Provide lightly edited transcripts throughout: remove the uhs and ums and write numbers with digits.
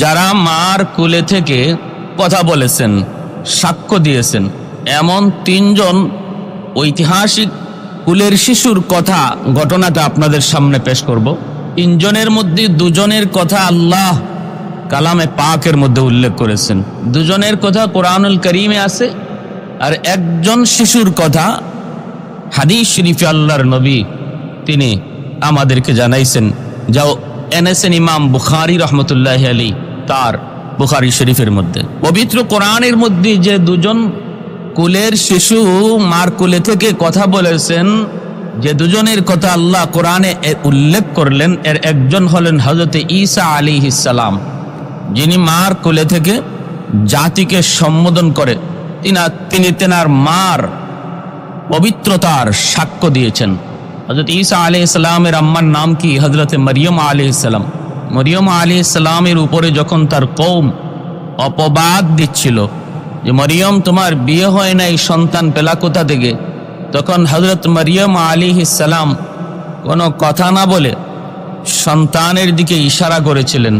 যারা মার কোলে থেকে কথা বলেছেন, সাক্ষ্য দিয়েছেন, এমন 3 জন ঐতিহাসিক কুলের শিশুর কথা ঘটনাটা আপনাদের সামনে পেশ করব। 3 জনের মধ্যে 2 জনের কথা আল্লাহ কালামে পাকের মধ্যে উল্লেখ করেছেন, 2 জনের কথা কোরআনুল কারীমে আছে, আর 1 জন শিশুর কথা হাদিস শরীফে আল্লাহর নবী তিনি আমাদেরকে জানাইছেন, যাও এনেছেন ইমাম বুখারী রহমতুল্লাহি আলাইহি তার বুখারী শরীফের মধ্যে। পবিত্র কোরআনের মধ্যে যে 2 জন কুলের শিশু মার কোলে থেকে কথা বলেছেন, যে 2 জনের কথা আল্লাহ কোরআনে উল্লেখ করলেন, এর একজন হলেন হযরত ঈসা আলাইহিস সালাম, যিনি মার কোলে থেকে জাতিকে সম্বোধন করে তিনি তেনার মার পবিত্রতার সাক্ষ্য দিয়েছেন। হযরত ঈসা আলাইহিস সালামের আম্মার নাম কি? হযরত মরিয়ম আলাইহিস সালাম। মরিয়ম আলাইহিস সালামের উপরে যখন তার কওম অপবাদ দিচ্ছিল যে মরিয়ম তোমার বিয়ে হয় নাই, সন্তান পেলা কোথা থেকে, তখন হযরত মরিয়ম আলাইহিস সালাম কোনো কথা না বলে সন্তানের দিকে ইশারা করেছিলেন।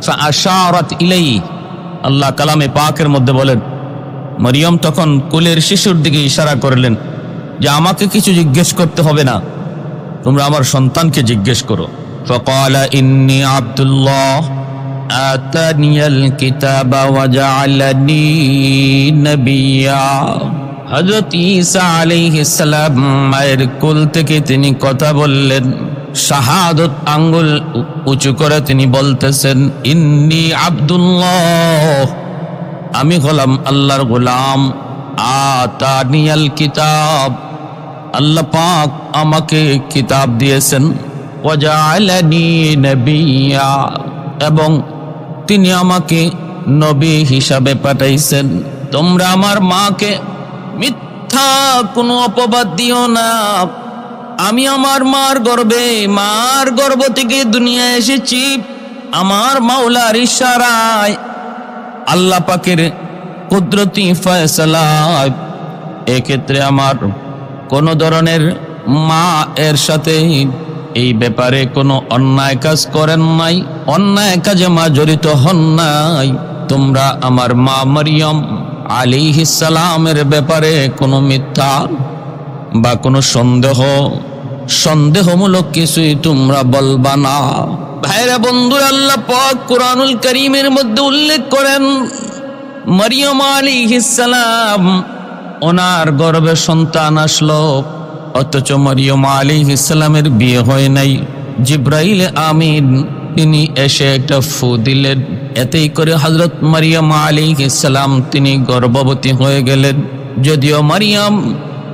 ফাআশারাত ইলাইহি, আল্লাহ কালামে পাকের মধ্যে বলেন, মরিয়ম তখন কোলের শিশুর দিকে ইশারা করলেন যে আমাকে কিছু জিজ্ঞেস করতে হবে না, তোমরা আমার সন্তানকে জিজ্ঞেস করো। ফাকালা ইন্নী আব্দুল্লাহ আতানিয়াল কিতাবা ওয়া জাআলানি নবিয়্যা। হযরত ঈসা আলাইহিস সালাম মায়ের কোল থেকে তিনি কথা বললেন, শাহাদত আঙ্গুল উঁচু করে তিনি বলতেছেন, ইন্নী আব্দুল্লাহ, আমি হলাম আল্লাহর গোলাম। আতানিয়াল কিতাব, আল্লাহ পাক আমাকে কিতাব দিয়েছেন। ওয়া জাআলানি নবিয়্যা, এবং তিনি আমাকে নবী হিসাবে পাঠাইছেন। তোমরা আমার মাকে মিথ্যা কোনো অপবাদ দিও না। আমি আমার মার গর্ভ থেকে দুনিয়ায় এসেছি আমার মাওলার ইশারায়, আল্লাহ পাকের কুদরতি ফয়সালায়। এক্ষেত্রে আমার কোনো ধরনের মা এর সাথে এই ব্যাপারে কোনো অন্যায় কাজ করেন নাই, অন্যায় কাজে মা জড়িত হন নাই। তোমরা আমার মা মরিয়ম আলাইহিস সালামের ব্যাপারে কোনো মিথ্যা বা কোনো সন্দেহমূলক কিছুই তোমরা বলবা না। ভাইরা বন্ধুরা, আল্লাহ পাক কোরআনুল কারীমের মধ্যে উল্লেখ করেন, মরিয়ম আলাইহিস সালাম ওনার গর্ভে সন্তান আসলো, অথচ মরিয়ম আলাইহিস সালামের বিয়ে হয় নাই। জিবরাইল আমিন তিনি এসে একটা ফু দিলেন, এতেই করে হযরত মরিয়ম আলাইহিস সালাম তিনি গর্ভবতী হয়ে গেলেন। যদিও মরিয়ম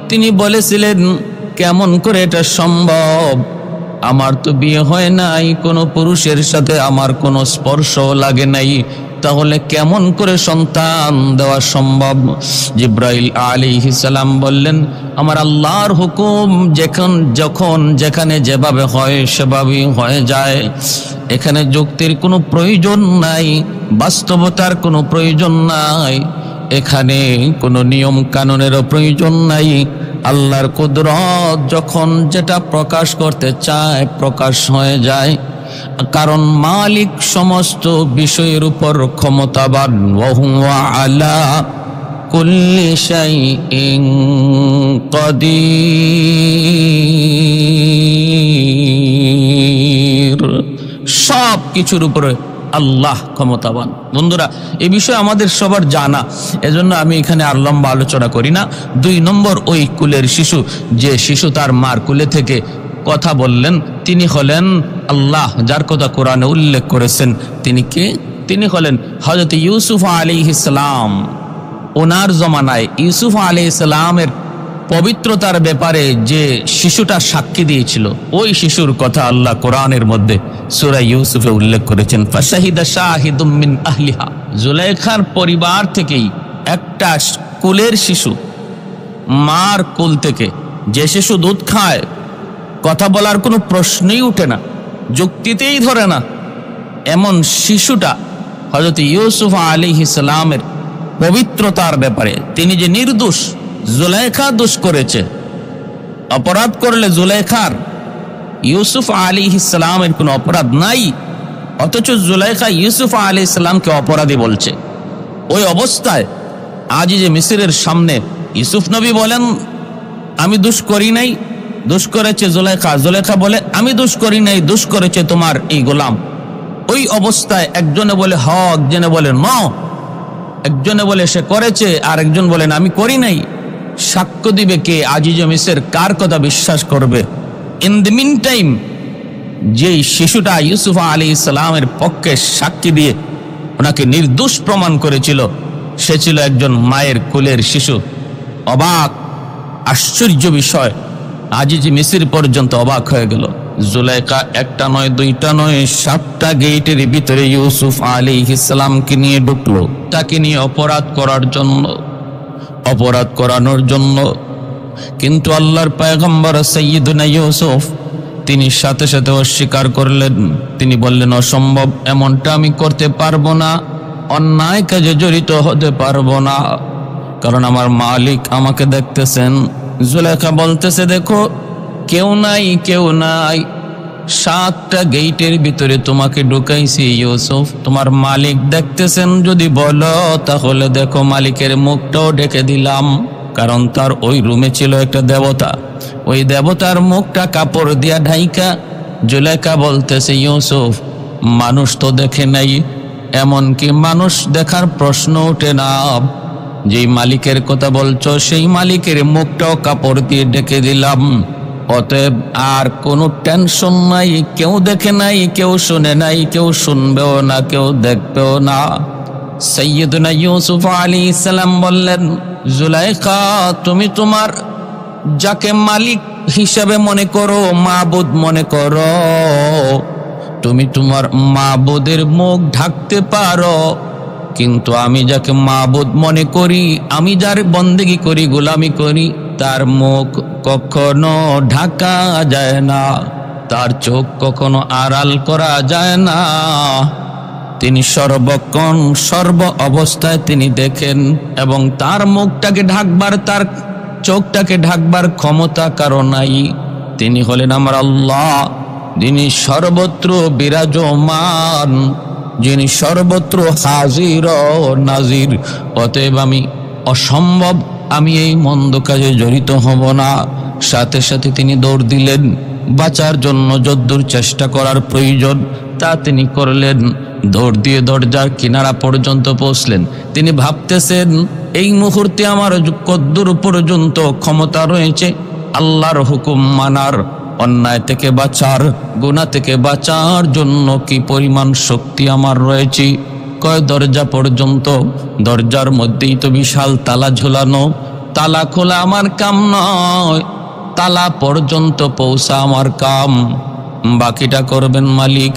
তিনি বলেছিলেন, কেমন করে এটা সম্ভব, আমার তো বিয়ে হয় নাই, কোনো পুরুষের সাথে আমার কোনো স্পর্শ লাগে নাই, তাহলে কেমন করে সন্তান দেওয়া সম্ভব? জিবরাইল আলাইহিস সালাম বললেন, আমার আল্লাহর হুকুম যখন যেখানে যেভাবে হয় সেভাবেই হয়ে যায়। এখানে যুক্তির কোনো প্রয়োজন নাই, বাস্তবতার কোনো প্রয়োজন নাই, এখানে কোনো নিয়ম কানুনেরও প্রয়োজন নাই। আল্লাহর কুদরত যখন যেটা প্রকাশ করতে চায় প্রকাশ হয়ে যায়, কারণ মালিক সমস্ত বিষয়ের উপর ক্ষমতাবান। ওয়া হুয়া আলা কুল্লি শাইইন কাদির, সব কিছুর উপরে আল্লাহ ক্ষমতাবান। বন্ধুরা, এই বিষয়ে আমাদের সবার জানা, এজন্য আমি এখানে আর লম্বা আলোচনা করি না। 2 নম্বর, ওই কুলের শিশু, যে শিশু তার মার কুলে থেকে কথা বললেন, তিনি হলেন আল্লাহ যার কথা কোরআনে উল্লেখ করেছেন। তিনি কে? তিনি হলেন হযরত ইউসুফ আলাইহিস সালাম। ওনার জমানায় ইউসুফ আলাইহিস সালামের পবিত্রতার ব্যাপারে যে শিশুটা সাক্ষী দিয়েছিল, ওই শিশুর কথা আল্লাহ কোরআনের মধ্যে সূরা ইউসুফে উল্লেখ করেছেন। ফাশাহিদা শাহিদুম মিন আহলিহা, জুলাইখার পরিবার থেকেই একটা কুলের শিশু, মার কুল থেকে যে শিশু দুধ খায়, কথা বলার কোনো প্রশ্নই উঠে না, যুক্তিতেই ধরে না, এমন শিশুটা হযরত ইউসুফ আলাইহিস সালামের পবিত্রতার ব্যাপারে, তিনি যে নির্দোষ, জুলাইখা দোষ করেছে, অপরাধ করলে জুলাইখার, ইউসুফ আলাইহিস সালামের কোনো অপরাধ নাই, অথচ জুলাইখা ইউসুফ আলাইহিস সালামকে অপরাধী বলছে। ওই অবস্থায় আজিজে মিসরের সামনে ইউসুফ নবী বলেন আমি দোষ করি নাই, দোষ করেছে জুলাইখা। জুলাইখা বলে আমি দোষ করি নাই, দোষ করেছে তোমার এই গোলাম। ওই অবস্থায় একজনে বলে হ, একজনে বলে ন, একজনে বলে সে করেছে আর একজন বলেন আমি করি নাই। সাক্ষ্য দিবে কে? আজিজে মিসর কার কথা বিশ্বাস করবে? ইন দ্য মিন টাইম যেই শিশুটা ইউসুফ আলাইহিস সালামের পক্ষে সাক্ষী দিয়ে ওনাকে নির্দোষ প্রমাণ করেছিল, সে ছিল একজন মায়ের কোলের শিশু। অবাক, আশ্চর্য বিষয়, আজিজে মিসর পর্যন্ত অবাক হয়ে গেল। জুলাইখা একটা নয়, দুইটা নয়, 7টা গেটের ভিতরে ইউসুফ আলাইহিস সালামকে নিয়ে ঢুকলো, তাকে নিয়ে অপরাধ করানোর জন্য। কিন্তু আল্লাহর পয়গম্বর সাইয়্যিদুনা ইউসুফ তিনি সাথে সাথে অস্বীকার করলেন। তিনি বললেন অসম্ভব, এমনটা আমি করতে পারবো না, অন্যায় কাজে জড়িত হতে পারবো না, কারণ আমার মালিক আমাকে দেখতেছেন। জুলাইখা বলতেছে দেখো কেউ নাই, 7টা গেটের ভিতরে তোমাকে ঢুকাইছি ইউসুফ, তোমার মালিক দেখতেছেন। যদি বলো তাহলে দেখো মালিকের মুখটাও ঢেকে দিলাম, কারণ তার ওই রুমে ছিল একটা দেবতা, ওই দেবতার মুখটা কাপড় দিয়া ঢাইকা। জুলাইখা বলতেছে ইউসুফ মানুষ তো দেখে নাই, এমনকি মানুষ দেখার প্রশ্ন ওঠে না, যেই মালিকের কথা বলছো সেই মালিকের মুখটাও কাপড় দিয়ে ঢেকে দিলাম। অতএব আর কোনো টেনশন নাই, কেউ দেখে নাই, কেউ শুনে নাই, কেউ শুনবেও না, কেউ দেখবেও না। সাইয়্যিদুনা ইউসুফ আলাইহিস সালাম বললেন জুলাইখা তুমি তোমার যাকে মালিক হিসাবে মনে করো, মাবুদ মনে করো, তুমি তোমার মাবুদের মুখ ঢাকতে পারো, কিন্তু আমি যাকে মাবুদ মনে করি, আমি যার বন্দেগী করি, গোলামি করি, তার মুখ কখনো ঢাকা যায় না, তার চোখ কখনো আড়াল করা যায় না। তিনি সর্বক্ষণ সর্ব অবস্থায় তিনি দেখেন, এবং তার মুখটাকে ঢাকবার, তার চোখটাকে ঢাকবার ক্ষমতা কারো নাই। তিনি হলেন আমার আল্লাহ, যিনি সর্বত্র বিরাজমান, যিনি সর্বত্র হাজির ও নাজির। অতএব আমি অসম্ভব, আমি এই মন্দ কাজে জড়িত হব না। সাথে সাথে তিনি দৌড় দিলেন, বাঁচার জন্য যদ্দূর চেষ্টা করার প্রয়োজন তা তিনি করলেন। দৌড় দিয়ে দরজার কিনারা পর্যন্ত পৌঁছলেন। তিনি ভাবতেছেন এই মুহূর্তে আমার কদ্দূর পর্যন্ত ক্ষমতা রয়েছে আল্লাহর হুকুম মানার, অন্যায় থেকে বাঁচার, গুনাহ থেকে বাঁচার জন্য কি পরিমাণ শক্তি আমার রয়েছে। কয় দরজা পর্যন্ত, দরজার মধ্যেই তো বিশাল তালা ঝোলানো, তালা খোলা আমার কাম নয়, তালা পর্যন্ত পৌঁছা আমার কাম, বাকিটা করবেন মালিক।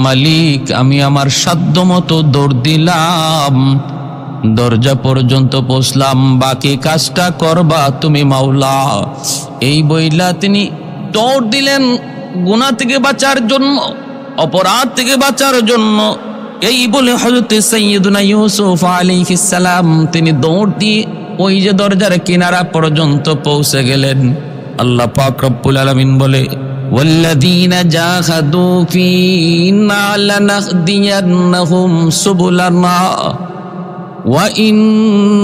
মালিক আমি আমার সাধ্য মতো দৌড় দিলাম, দরজা পর্যন্ত পৌঁছলাম, বাকি কাজটা করবা তুমি মাওলা। এই বইলা তিনি দৌড় দিলেন গুনাহ থেকে বাঁচার জন্য, অপরাধ থেকে বাঁচার জন্য। এই বলে হযরত সাইয়্যিদুনা ইউসুফ আলাইহিস সালাম তিনি দৌড় দিয়ে ওই যে দরজার কিনারা পর্যন্ত পৌঁছে গেলেন। আল্লাহ পাক রব্বুল আলামিন বলে ওয়াল্লাযীনা জাহাদু ফীনা লানাহদিয়ান্নাহুম সুবুলানা ওয়া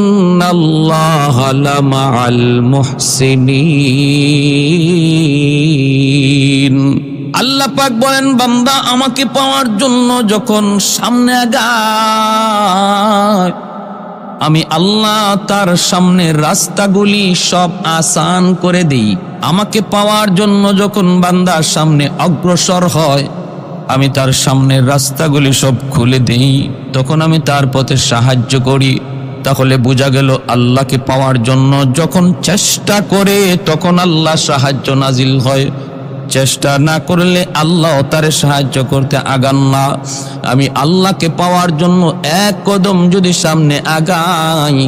ইন্নাল্লাহা লামাআল মুহসিনিন। আল্লাহ পাক বলেন বান্দা আমাকে পাওয়ার জন্য যখন সামনে আগায়, আমি আল্লাহ তার সামনে রাস্তাগুলি সব আসান করে দিই। আমাকে পাওয়ার জন্য যখন বান্দা সামনে অগ্রসর হয়, আমি তার সামনের রাস্তাগুলি সব খুলে দিই, তখন আমি তার পথে সাহায্য করি। তাহলে বোঝা গেল আল্লাহকে পাওয়ার জন্য যখন চেষ্টা করে তখন আল্লাহ সাহায্য নাজিল হয়, চেষ্টা না করলে আল্লাহ তারে সাহায্য করতে আগান না। আমি আল্লাহকে পাওয়ার জন্য এক কদম যদি সামনে আগাই,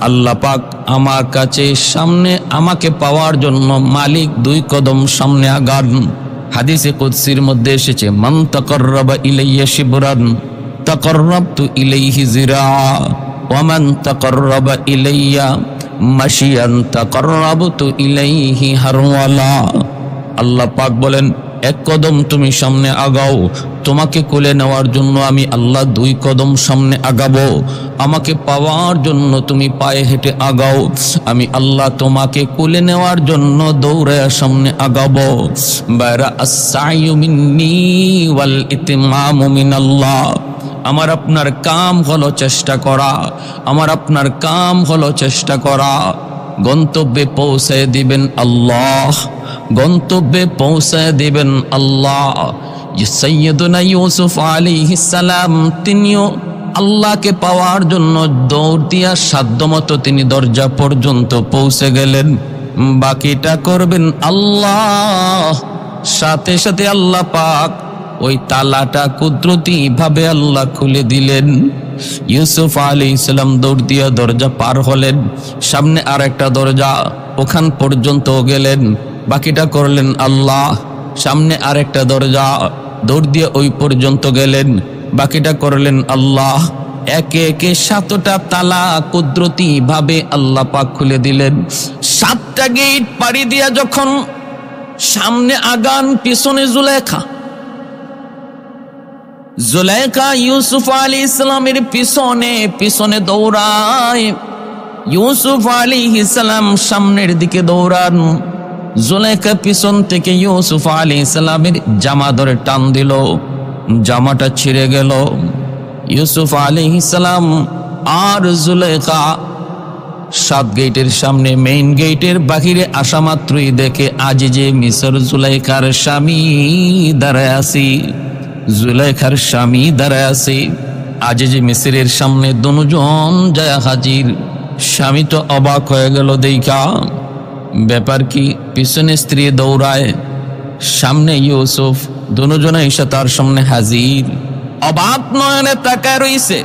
আল্লাহ পাক আমার কাছে সামনে আমাকে পাওয়ার জন্য মালিক 2 কদম সামনে আগান। হাদিসে কুদসির মধ্যে এসেছে মান তাকাররাবা ইলাইয়া শিবরান তাকাররাবতু ইলাইহি জিরা ওয়া মান তাকাররাবা ইলাইয়া মাশিয়ান তাকাররাবতু ইলাইহি হারওয়ালা। আল্লাহ পাক বলেন এক কদম তুমি সামনে আগাও, তোমাকে কোলে নেওয়ার জন্য আমি আল্লাহ 2 কদম সামনে আগাবো, আমাকে পাওয়ার জন্য তুমি পায়ে হেঁটে আগাও, আমি আল্লাহ তোমাকে কোলে নেওয়ার জন্য দৌড়ায় সামনে আগাবো। বাইরা আস-সাইয়ু মিন্নি ওয়াল ইতমামু মিনাল্লাহ। আমার আপনার কাম হলো চেষ্টা করা, আমার আপনার কাম হলো চেষ্টা করা। গন্তব্যে পৌঁছে দিবেন আল্লাহ, গন্তব্যে পৌঁছে দিবেন আল্লাহ। সাইয়্যিদুনা ইউসুফ আলাইহিস সালাম তিনিও আল্লাহকে পাওয়ার জন্য দৌড় দিয়া সাধ্যমতো তিনি দরজা পর্যন্ত পৌঁছে গেলেন। বাকিটা করবেন আল্লাহ। সাথে সাথে আল্লাহ পাক ওই তালাটা কুদরতি ভাবে আল্লাহ খুলে দিলেন। ইউসুফ আলাইহিস সালাম দৌড় দিয়া দরজা পার হলেন, সামনে আর একটা দরজা, ওখান পর্যন্ত গেলেন। বাকিটা করলেন আল্লাহ। সামনে আর একটা দরজা, দৌড় দিয়ে ওই পর্যন্ত গেলেন, বাকিটা করলেন আল্লাহ। একে একে 7টা তালা কুদরতি ভাবে আল্লাহ পাক খুলে দিলেন। 7টা গেট পাড়ি দিয়া যখন সামনে আগান, পিছনে জুলেখা। জুলেখা ইউসুফ আলাইহিস সালামের পিছনে পিছনে দৌড়ায়। ইউসুফ আলাইহিস সালাম সামনের দিকে দৌড়ান, জুলেখা পিছন থেকে ইউসুফ আলাইহিস সালামের জামা ধরে টান দিল, জামাটা ছিঁড়ে গেল। ইউসুফ আলাইহিস সালাম আর জুলেখা 7 গেটের সামনে মেইন গেটের বাহিরে আসা মাত্রই দেখে আজিজে মিসর জুলেখার স্বামী দাঁড়ায় আছি, জুলেখার স্বামী দাঁড়ায় আছে। আজিজে মিসরের সামনে দুজন যায় হাজির। স্বামী তো অবাক হয়ে গেল দেখা, ব্যাপার কি? পিছনে স্ত্রী দৌড়ায়, সামনে ইউসুফ, দুজনে এসে তার সামনে হাজির। অবাক নয়নে তাকায় রইছে,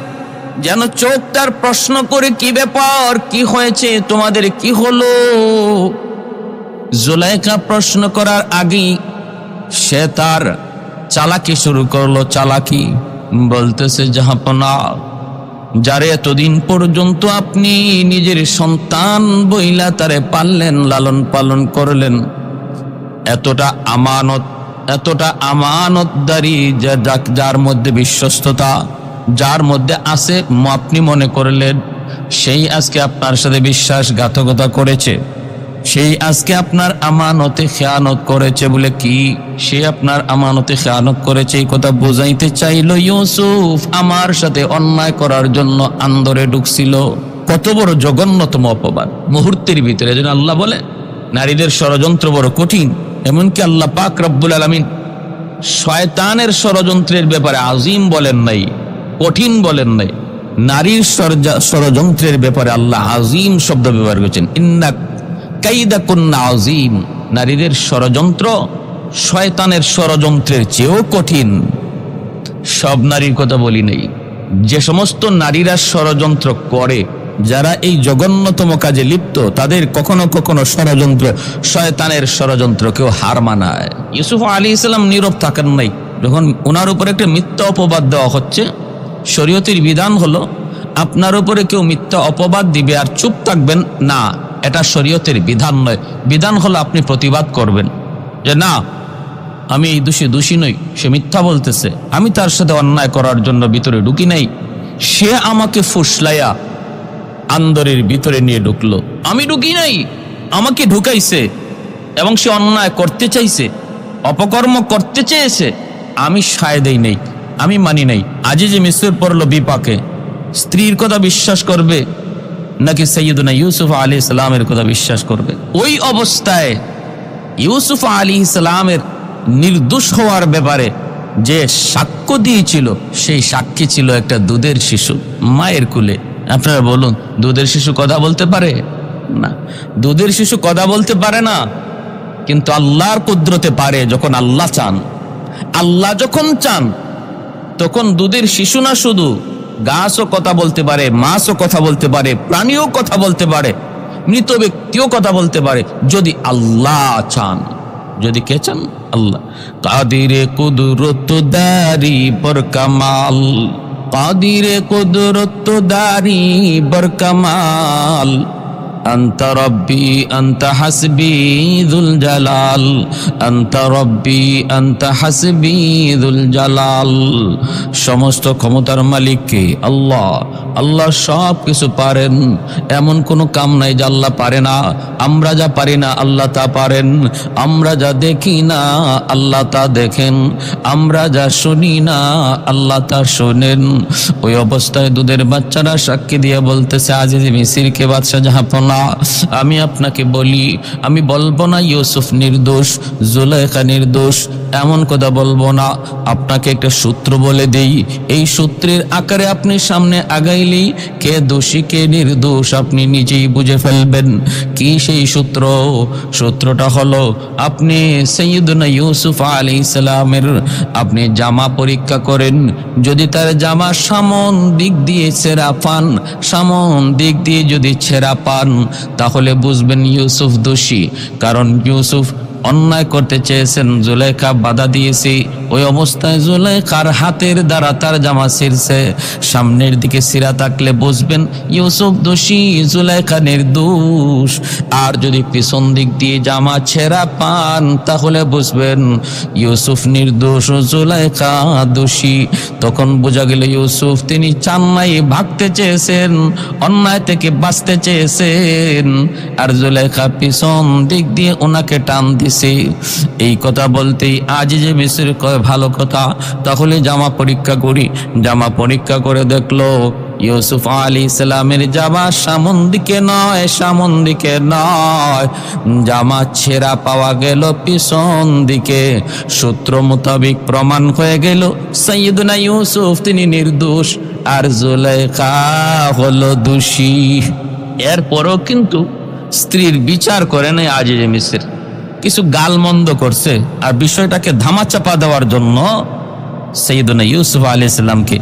যেন চোখ তার প্রশ্ন করে, কি ব্যাপার, কি হয়েছে তোমাদের, কি হলো? জুলেখা প্রশ্ন করার আগেই সে তার চালাকি শুরু করলো। চালাকি বলতেছে, জাহাপনা, যারে এতদিন পর্যন্ত আপনি নিজের সন্তান বইলা তারে পাললেন, লালন পালন করলেন, এতটা আমানতদারি, যার মধ্যে বিশ্বস্ততা, যার মধ্যে আছে, আপনি মনে করলেন সেই আজকে আপনার সাথে বিশ্বাসঘাতকতা করেছে, সেই আজকে আপনার আমানতে খেয়ানত করেছে। বলে কি? সে আপনার আমানতে খেয়ানত করেছে, এই কথা বোঝাইতে চাইল ইউসুফ আমার সাথে অন্যায় করার জন্য আন্দরে ঢুকছিল। কত বড় জঘন্যতম অপবাদ মুহূর্তের ভিতরে। যেন আল্লাহ বলে নারীদের ষড়যন্ত্র বড় কঠিন। এমনকি আল্লাহ পাক রব্বুল আলামিন শয়তানের ষড়যন্ত্রের ব্যাপারে আজিম বলেন নাই, কঠিন বলেন নাই। নারীর ষড়যন্ত্রের ব্যাপারে আল্লাহ আজিম শব্দ ব্যবহার করেছেন। ইন্না কাইদা কুন্না আজিম। নারীদের ষড়যন্ত্র শয়তানের ষড়যন্ত্রের চেয়েও কঠিন। সব নারীর কথা বলি নাই, যে সমস্ত নারীরা ষড়যন্ত্র করে, যারা এই জঘন্যতম কাজে লিপ্ত, তাদের কখনো কখনো ষড়যন্ত্র, শয়তানের ষড়যন্ত্রকেও হার মানায়। ইউসুফ আলাইহিস সালাম নীরব থাকেন নাই। যখন ওনার উপরে একটা মিথ্যা অপবাদ দেওয়া হচ্ছে, শরীয়তের বিধান হলো আপনার উপরে কেউ মিথ্যা অপবাদ দিবে আর চুপ থাকবেন না, এটা শরীয়তের বিধান নয়। বিধান হলো আপনি প্রতিবাদ করবেন, যে না, আমি এই দোষী নই, সে মিথ্যা বলতেছে, আমি তার সাথে অন্যায় করার জন্য ভিতরে ঢুকি নাই, সে আমাকে ফুসলাইয়া আন্দরের ভিতরে নিয়ে ঢুকলো, আমি ঢুকি নাই, আমাকে ঢুকাইছে, এবং সে অন্যায় করতে চাইছে, অপকর্ম করতে চেয়েছে, আমি সায় দেই নাই, আমি মানি নাই। আজিজে মিসর পড়লো বিপাকে। স্ত্রীর কথা বিশ্বাস করবে নাকি সাইয়্যিদুনা ইউসুফ আলাইহিস সালামের কথা বিশ্বাস করবে? ওই অবস্থায় ইউসুফ আলাইহিস সালামের নির্দোষ হওয়ার ব্যাপারে যে সাক্ষ্য দিয়েছিল, সেই সাক্ষী ছিল একটা দুধের শিশু মায়ের কুলে। আপনারা বলুন, দুধের শিশু কথা বলতে পারে না? দুধের শিশু কথা বলতে পারে না, কিন্তু আল্লাহর কুদরতে পারে। যখন আল্লাহ চান, আল্লাহ যখন চান, তখন দুধের শিশু না শুধু, গাছও কথা বলতে পারে, মাছও কথা বলতে পারে, প্রাণীও কথা বলতে পারে, মৃত ব্যক্তিও কথা বলতে পারে, যদি আল্লাহ চান। যদি কে চান? আল্লাহ। কাদিরে কুদরত দারি বরকামাল, কাদিরে কুদরত দারি বরকামাল, আনতা রব্বি আনতা হাসবি যুল জালাল, আনতা রব্বি আনতা হাসবি যুল জালাল। সমস্ত ক্ষমতার মালিক কে? আল্লাহ। আল্লাহ সব কিছু পারেন, এমন কোনো কাম নাই যা আল্লাহ পারে না। আমরা যা পারি না আল্লাহ তা পারেন, আমরা যা দেখি না আল্লাহ তা দেখেন, আমরা যা শুনি না আল্লাহ তা শোনেন। ওই অবস্থায় দুধের বাচ্চারা সাক্ষী দিয়ে বলতেছে, আজিজ মিসিরকে বাদশাহ জাহাপনা, আমি আপনাকে বলি, আমি বলবো না ইউসুফ নির্দোষ, জুলাইখা নির্দোষ, এমন কথা বলবো না। আপনাকে একটা সূত্র বলে দেই, এই সূত্রের আকারে আপনি সামনে আগাইলেই কে দোষী কে নির্দোষ আপনি নিজেই বুঝে ফেলবেন। কি সেই সূত্র? সূত্রটা হলো, আপনি সাইয়্যিদুনা ইউসুফ আলাইহিস সালামের আপনি জামা পরীক্ষা করেন, যদি তার জামা সামন দিক দিয়ে ছেঁড়া পান, সামন দিক দিয়ে যদি ছেঁড়া পান, তাহলে বুঝবেন ইউসুফ দোষী। কারণ ইউসুফ অন্যায় করতে চেয়েছেন, জুলাইখা বাধা দিয়েছে। ওই অবস্থায় জুলাইখার হাতের দ্বারা তার জামা ছিঁড়ছে, সামনের দিকে ছিঁড়া থাকলে বুঝবেন ইউসুফ দোষী, জুলাইখা নির্দোষ। আর যদি পিছন দিক দিয়ে জামা ছেঁড়া পান, তাহলে বুঝবেন ইউসুফ নির্দোষ, জুলাইখা দোষী। তখন বোঝা গেল ইউসুফ তিনি চান নাই, ভাগতে চেয়েছেন, অন্যায় থেকে বাঁচতে চেয়েছেন, আর জুলাইখা পিছন দিক দিয়ে ওনাকে টান দিছে। এই কথা বলতেই আজিজে মিসর কয়, ভালো কথা, তাহলে জামা পরীক্ষা করি। জামা পরীক্ষা করে দেখলো ইউসুফ আলাইহিস সালামের জামা সামন দিকে নয়, সামন দিকে নয়, জামা ছেঁড়া পাওয়া গেল পিছন দিকে। সূত্র মোতাবেক প্রমাণ হয়ে গেল সাইয়্যিদুনা ইউসুফ তিনি নির্দোষ, আর জুলাইখা হলো দোষী। এরপরও কিন্তু স্ত্রীর বিচার করে নাই আজিজে মিসর, কিছু গালমন্দ করছে, আর বিষয়টাকে ধামাচাপা দেওয়ার জন্য সাইয়্যিদুনা ইউসুফ আলাইহিস সালামকে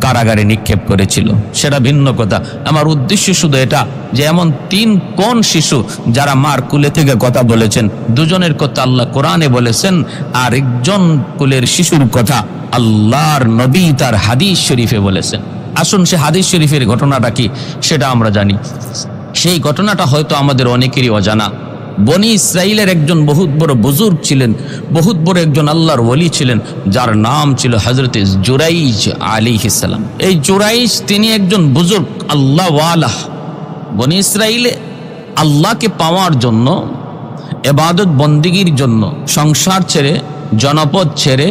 কারাগারে নিক্ষেপ করেছিল, সেটা ভিন্ন কথা। আমার উদ্দেশ্য শুধু এটা যে এমন তিন কোন শিশু যারা মার কুলে থেকে কথা বলেছেন, দুজনের কথা আল্লাহ কোরআনে বলেছেন, আর একজন কুলের শিশুর কথা আল্লাহর নবী তার হাদিস শরীফে বলেছেন। আসুন সে হাদিস শরীফের ঘটনাটা কি সেটা আমরা জানি। সেই ঘটনাটা হয়তো আমাদের অনেকেরই অজানা। বনি ইসরাইলের একজন বহুত বড় বুজুর্গ ছিলেন, বহুত বড় একজন আল্লাহর ওলি ছিলেন, যার নাম ছিল হযরত জুরাইজ আলাইহিস সালাম। এই জুরাইজ তিনি একজন বুজুর্গ আল্লাহ ওয়ালা। বনি ইসরাইলে আল্লাহকে পাওয়ার জন্য, ইবাদত বন্দিগির জন্য সংসার ছেড়ে, জনপদ ছেড়ে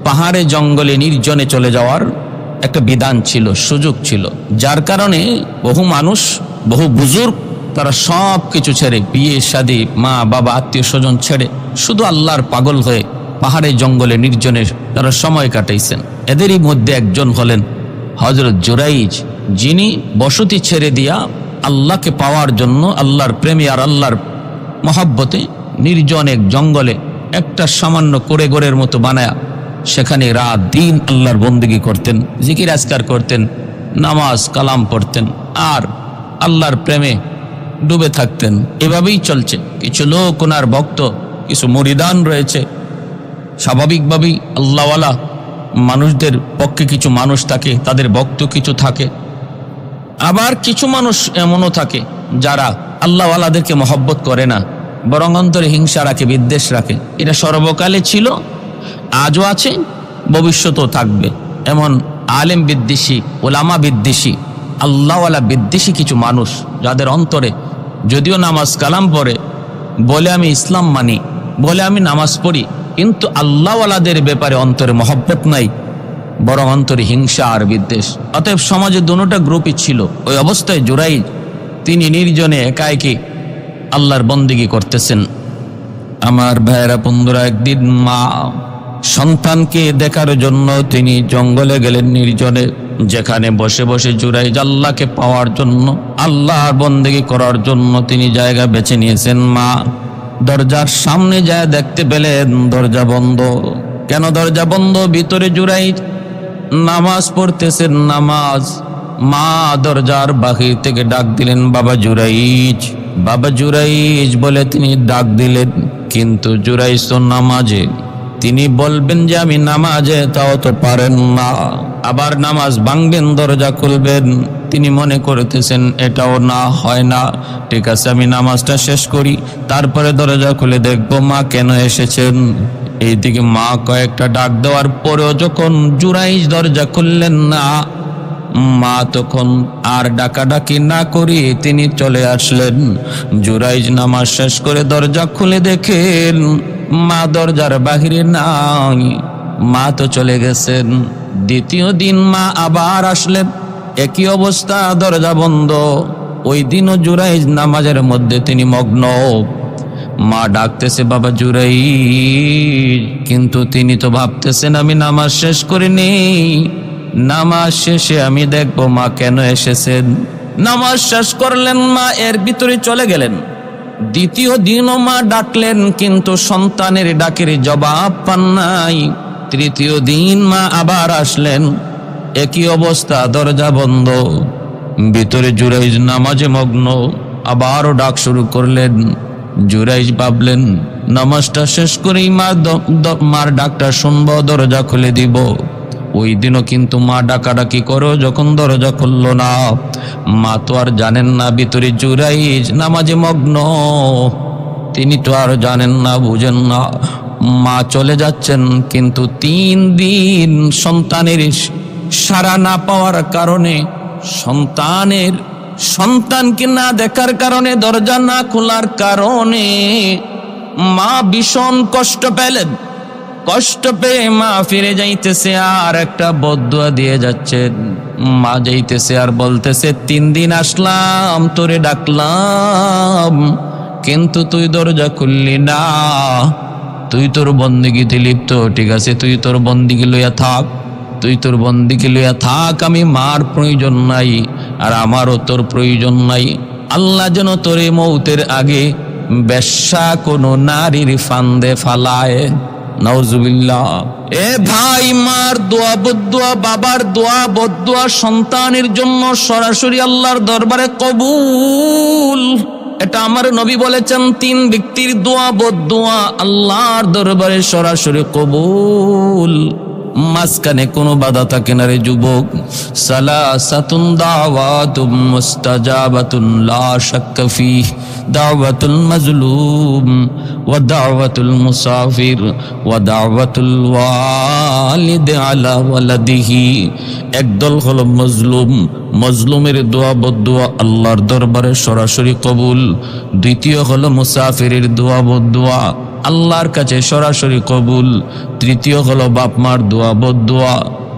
পাহাড়ে জঙ্গলে নির্জনে চলে যাওয়ার একটা বিধান ছিল, সুযোগ ছিল, যার কারণে বহু মানুষ, বহু বুজুর্গ তারা সব কিছু ছেড়ে, বিয়ে শাদী, মা বাবা আত্মীয় স্বজন ছেড়ে শুধু আল্লাহর পাগল হয়ে পাহাড়ে জঙ্গলে নির্জনে তারা সময় কাটাইছেন। এদেরই মধ্যে একজন হলেন হযরত জুরাইজ, যিনি বসতি ছেড়ে দিয়া আল্লাহকে পাওয়ার জন্য, আল্লাহর প্রেমে আর আল্লাহর মহব্বতে নির্জন এক জঙ্গলে একটা সামান্য কোড়েঘরের মতো বানায়া সেখানে রাত দিন আল্লাহর বন্দেগী করতেন, জিকির আজকার করতেন, নামাজ কালাম পড়তেন, আর আল্লাহর প্রেমে ডুবে থাকতেন। এভাবেই চলছে। কিছু লোক ওনার ভক্ত, কিছু মুরিদান রয়েছে। স্বাভাবিকভাবেই আল্লাহওয়ালা মানুষদের পক্ষে কিছু মানুষ থাকে, তাদের ভক্ত কিছু থাকে। আবার কিছু মানুষ এমনও থাকে যারা আল্লাহওয়ালাদেরকে মহব্বত করে না, বরং অন্তরে হিংসা রাখে, বিদ্বেষ রাখে। এটা সর্বকালে ছিল, আজও আছে, ভবিষ্যতেও থাকবে। এমন আলেম বিদ্বেষী, ওলামা বিদ্বেষী, আল্লাহওয়ালা বিদ্বেষী কিছু মানুষ, যাদের অন্তরে যদিও নামাজ কালাম পড়ে, বলে আমি ইসলাম মানি, বলে আমি নামাজ পড়ি, কিন্তু আল্লাহওয়ালাদের ব্যাপারে অন্তরে মহব্বত নাই, বরং অন্তরে হিংসা আর বিদ্বেষ। অতএব সমাজে দুটোটা গ্রুপই ছিল। ওই অবস্থায় জুরাইজ তিনি নির্জনে একা একই আল্লাহর বন্দেগী করতেছেন। আমার ভাইয়েরা বন্ধুরা, একদিন মা সন্তানকে দেখার জন্য তিনি জঙ্গলে গেলেন নির্জনে, যেখানে বসে বসে জুরাইজ আল্লাহকে পাওয়ার জন্য, আল্লাহর বন্দেগী করার জন্য তিনি জায়গা বেছে নিয়েছেন। মা দরজার সামনে যায় দেখতে পেলেন দরজা বন্ধ। কেন দরজা বন্ধ? ভিতরে জুরাইজ নামাজ পড়তেছেন, নামাজ। মা দরজার বাহির থেকে ডাক দিলেন, বাবা জুরাইজ, বাবা জুরাইজ বলে তিনি ডাক দিলেন, কিন্তু জুরাইজ তো নামাজে। তিনি বলবেন যে আমি নামাজে, তাও তো পারেন না। আবার নামাজ ভাঙবেন, দরজা খুলবেন, তিনি মনে করতেছেন এটাও না হয় না, ঠিক আছে আমি নামাজটা শেষ করি, তারপরে দরজা খুলে দেখবো মা কেন এসেছেন। এইদিকে মা কয়েকটা ডাক দেওয়ার পরেও যখন জুরাইজ দরজা খুললেন না, মা তখন আর ডাকাডাকি না করি তিনি চলে আসলেন। জুরাইজ নামাজ শেষ করে দরজা খুলে দেখেন মা দরজার বাহিরে নাই, মা তো চলে গেছেন। দ্বিতীয় দিন মা আবার আসলেন, একই অবস্থা, দরজা বন্ধ। ওই দিনও জুরাইজ নামাজের মধ্যে তিনি মগ্ন। মা ডাকতেছে বাবা জুরাইজ, কিন্তু তিনি তো ভাবতেছেন আমি নামাজ শেষ করিনি, নামাজ শেষে আমি দেখবো মা কেন এসেছেন। নামাজ শেষ করলেন, মা এর ভিতরে চলে গেলেন। দ্বিতীয় দিনও মা ডাকলেন, কিন্তু সন্তানের ডাকের জবাব পান নাই। তৃতীয় দিন মা আবার আসলেন, একই অবস্থা, দরজা বন্ধ, ভিতরে জুরাইজ নামাজে মগ্ন। আবারও ডাক শুরু করলেন। জুরাইজ ভাবলেন নামাজটা শেষ করেই মার ডাকটা শুনবো, দরজা খুলে দিব। ওই দিনও কিন্তু মা ডাকাডাকি করো, যখন দরজা খুলল না, মা তো আর জানেন না ভিতরে জুরাইজ নামাজে মগ্ন, তিনি তো আর জানেন না, বুঝেন না। মা চলে যাচ্ছেন, কিন্তু 3 দিন সন্তানের সাড়া না পাওয়ার কারণে, সন্তানকে না দেখার কারণে, দরজা না খোলার কারণে মা ভীষণ কষ্ট পেলেন। কষ্ট পেয়ে মা ফিরে যাইতেছে আর একটা বদদুয়া দিয়ে যাচ্ছেন। মা যাইতেছে আর বলতেছে 3 দিন আসলাম, তোরে ডাকলাম, কিন্তু তুই দরজা খুললি না, তুই তোর বন্দিগিতে লিপ্ত, ঠিক আছে তুই তোর বন্দিগি লইয়া থাক, তুই তোর বন্দিকে লইয়া থাক, আমি মার প্রয়োজন নাই আর আমারও তোর প্রয়োজন নাই। আল্লাহ যেন তোরে মৌতের আগে বেশ্যা কোনো নারীর ফান্দে ফালায়, নাউজুবিল্লাহ। এ ভাই, মার দোয়া বদদুয়া, বাবার দোয়া বদদুয়া সন্তানের জন্য সরাসরি আল্লাহর দরবারে কবুল। এটা আমার নবী বলেছেন, 3 ব্যক্তির দোয়া বদদুয়া আল্লাহর দরবারে সরাসরি কবুল। মাঝখানে কোনো বাধা থাকে না রে যুবক। সালাসাতুন দাওয়াতুম মুস্তাজাবাতুন লা শাক্কা ফিহ, দাওয়াতুল মাজলুম ওয়া দাওয়াতুল মুসাফির ওয়া দাওয়াতুল ওয়ালিদ আলা ওয়ালাদিহি। একদল হলো মজলুমের দোয়া বদদুয়া আল্লাহর দরবারে সরাসরি কবুল। দ্বিতীয় হলো মুসাফিরের দোয়া বদদুয়া আল্লাহর কাছে সরাসরি কবুল। তৃতীয় হলো বাপ মার দোয়া বদদুয়া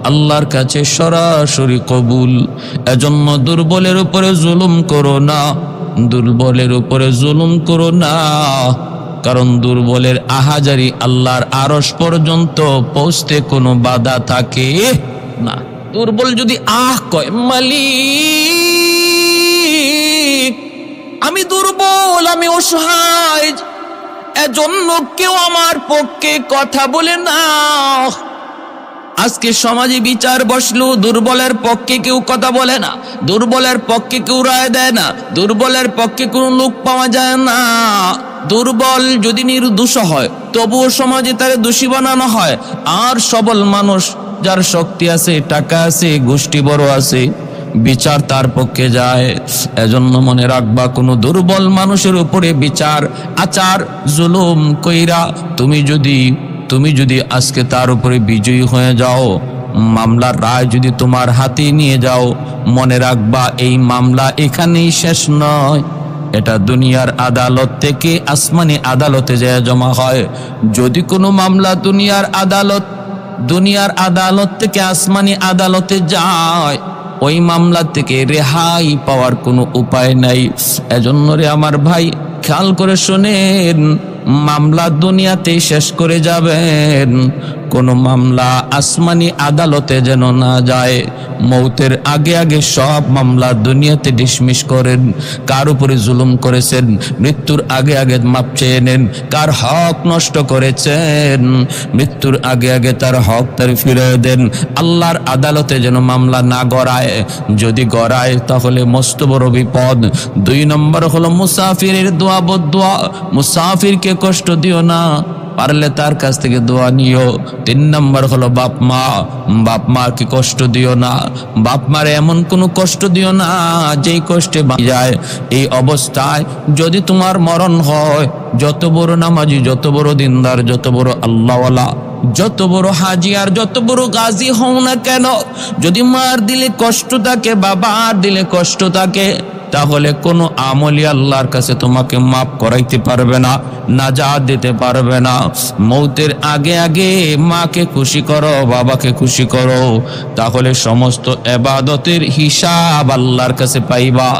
আল্লাহর কাছে সরাসরি কবুল। এজন্য দুর্বলের উপরে জুলুম করো না, দুর্বলের উপরে জুলুম করো না, কারণ দুর্বলের আহাজারি আল্লাহর আরশ পর্যন্ত পৌঁছতে কোনো বাধা থাকে না। দুর্বল যদি কয় মালিক আমি দুর্বল, আমি অসহায়, এজন্য কেউ আমার পক্ষে কথা বলে না। আজকে সমাজে বিচার বসলো, দুর্বলের পক্ষে কেউ কথা বলে না, দুর্বলের পক্ষে কেউ রায় দেয় না, দুর্বলের পক্ষে কোনো লোক পাওয়া যায় না। দুর্বল যদি নির্দোষ হয় তবুও সমাজে তারে দোষী বানানো হয়, আর সবল মানুষ যার শক্তি আছে, টাকা আছে, গোষ্ঠী বড় আছে, বিচার তার পক্ষে যায়। এজন্য মনে রাখবা, কোনো দুর্বল মানুষের উপরে বিচার আচার জুলুম কইরা তুমি যদি আজকে তার উপরে বিজয়ী হয়ে যাও, মামলার রায় যদি তোমার হাতে নিয়ে যাও, মনে রাখবা এই মামলা এখানেই শেষ নয়, এটা দুনিয়ার আদালত থেকে আসমানি আদালতে যায় জমা হয়। যদি কোনো মামলা দুনিয়ার আদালত থেকে আসমানি আদালতে যায়, ওই মামলা থেকে রেহাই পাওয়ার কোনো উপায় নাই। এজন্য রে আমার ভাই, খেয়াল করে শোনেন, মামলা দুনিয়াতে শেষ করে যাবেন, কোন মামলা আসমানি আদালতে যেন না যায়। মৌতের আগে আগে সব মামলা দুনিয়াতে ডিসমিস করেন। কার উপরে জুলুম করেছেন, মৃত্যুর আগে আগে মাপ চেয়ে নেন। কার হক নষ্ট করেছেন, মৃত্যুর আগে আগে তার হক তার ফিরিয়ে দেন। আল্লাহর আদালতে যেন মামলা না গড়ায়, যদি গড়ায় তাহলে মস্ত বড় বিপদ। 2 নম্বর হলো মুসাফিরের দোয়া বদদুয়া। মুসাফিরকে কষ্ট দিও না, পারলে তার কাছ থেকে দোয়া নিও। 3 নম্বর হলো বাপ মাকে কষ্ট দিও না। বাপ মারে এমন কোনো কষ্ট দিও না যেই কষ্টে যায়। এই অবস্থায় যদি তোমার মরণ হয়, যত বড় নামাজি, যত বড় দিনদার, যত বড় আল্লাহওয়ালা, যত বড় হাজি আর যত বড় গাজী হও না কেন, যদি মার দিলে কষ্ট থাকে, বাবার দিলে কষ্ট থাকে, তাহলে কোনো আমলি আল্লাহর কাছে তোমাকে মাফ করাইতে পারবে না, নাজাত দিতে পারবে না। মৌতের আগে আগে মাকে খুশি করো, বাবাকে খুশি করো, তাহলে সমস্ত ইবাদতের হিসাব আল্লাহর কাছে পাইবা,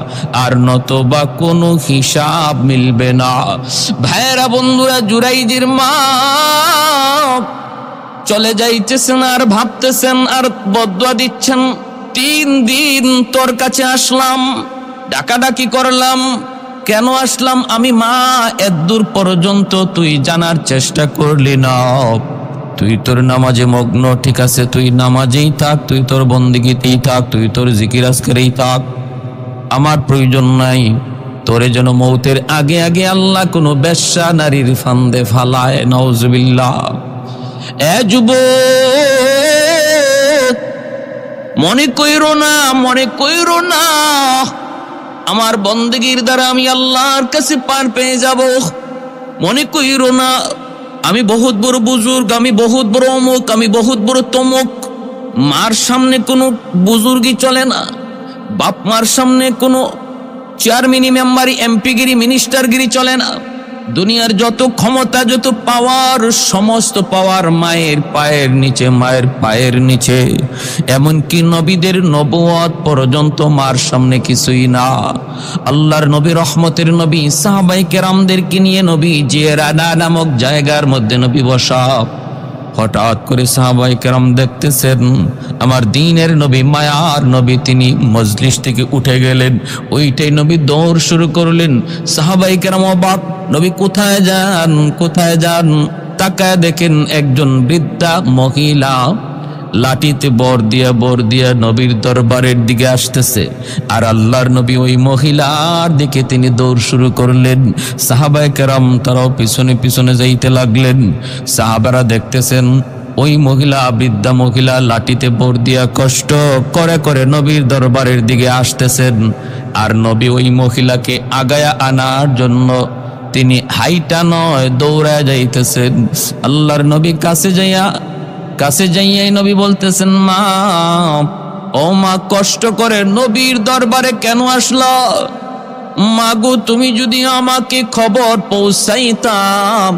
আর নতবা কোনো হিসাব মিলবে না। ভাইয়েরা, বন্ধুরা, জুরাইজের মা চলে যাইতেছেন আর ভাবতেছেন আর বদদুয়া দিচ্ছেন, 3 দিন তোর কাছে আসলাম, ডাকাডাকি করলাম, কেন আসলাম আমি মা? এতদূর পর্যন্ত তুই জানার চেষ্টা করলি না। তুই তোর নামাজে মগ্ন, ঠিক আছে, তুই নামাজেই থাক, তুই তোর বন্দেগীতেই থাক, তুই তোর জিকির আজকারেই থাক, আমার প্রয়োজন নাই। তোরে যেন মৌতের আগে আগে আল্লাহ কোনো বেশ্যা নারীর ফান্দে ফালায়, নাউজুবিল্লাহ। এ যুবক, মনে কইরো না, মনে কইরো না আমার বন্দেগীর দ্বারা আমি আল্লাহর কাছে পার পেয়ে যাব। মনে কইরো না আমি বহুত বড় বুজুর্গ, আমি বহুত বড় অমুক, আমি বহুত বড় তমুক। মার সামনে কোনো বুজুর্গি চলে না, বাপ মার সামনে কোনো চেয়ারম্যানি, মেম্বারি, এমপিগিরি, মিনিস্টারগিরি চলে না। দুনিয়ার যত ক্ষমতা, যত পাওয়ার, সমস্ত পাওয়ার মায়ের পায়ের নিচে, মায়ের পায়ের নিচে। এমনকি নবীদের নবুয়ত পর্যন্ত মার সামনে কিছুই না। আল্লাহর নবী, রহমতের নবী, সাহাবায়ে কেরামদেরকে নিয়ে নবী জিরানা নামক জায়গার মধ্যে নবী বসা। হঠাৎ করে সাহাবায়ে কেরাম দেখতেছেন আমার দ্বীনের নবী, মায়ার নবী, তিনি মজলিস থেকে উঠে গেলেন। ওইটাই নবী দৌড় শুরু করলেন। সাহাবায়ে কেরাম অবাক, নবী কোথায় যান, কোথায় যান? তাকায় দেখেন একজন বৃদ্ধা মহিলা লাঠিতে বর দিয়া নবীর দরবারের দিকে আসতেছে। আর আল্লাহর নবী ওই মহিলার দিকে তিনি দৌড় শুরু করলেন। সাহাবায়ে কেরাম তারাও পিছনে পিছনে যাইতে লাগলেন। সাহাবারা দেখতেছেন ওই মহিলা, বৃদ্ধা মহিলা লাঠিতে বর দিয়া কষ্ট করে করে নবীর দরবারের দিকে আসতেছেন। আর নবী ওই মহিলাকে আগায়া আনার জন্য তিনি হাইটা নয় দৌড়ায় যাইতেছেন। আল্লাহর নবী কাছে যাইয়াই নবী বলতেছেন, মা, ও মা, কষ্ট করে নবীর দরবারে কেন আসলো? মাগো, তুমি যদি আমাকে খবর পৌঁছাইতাম,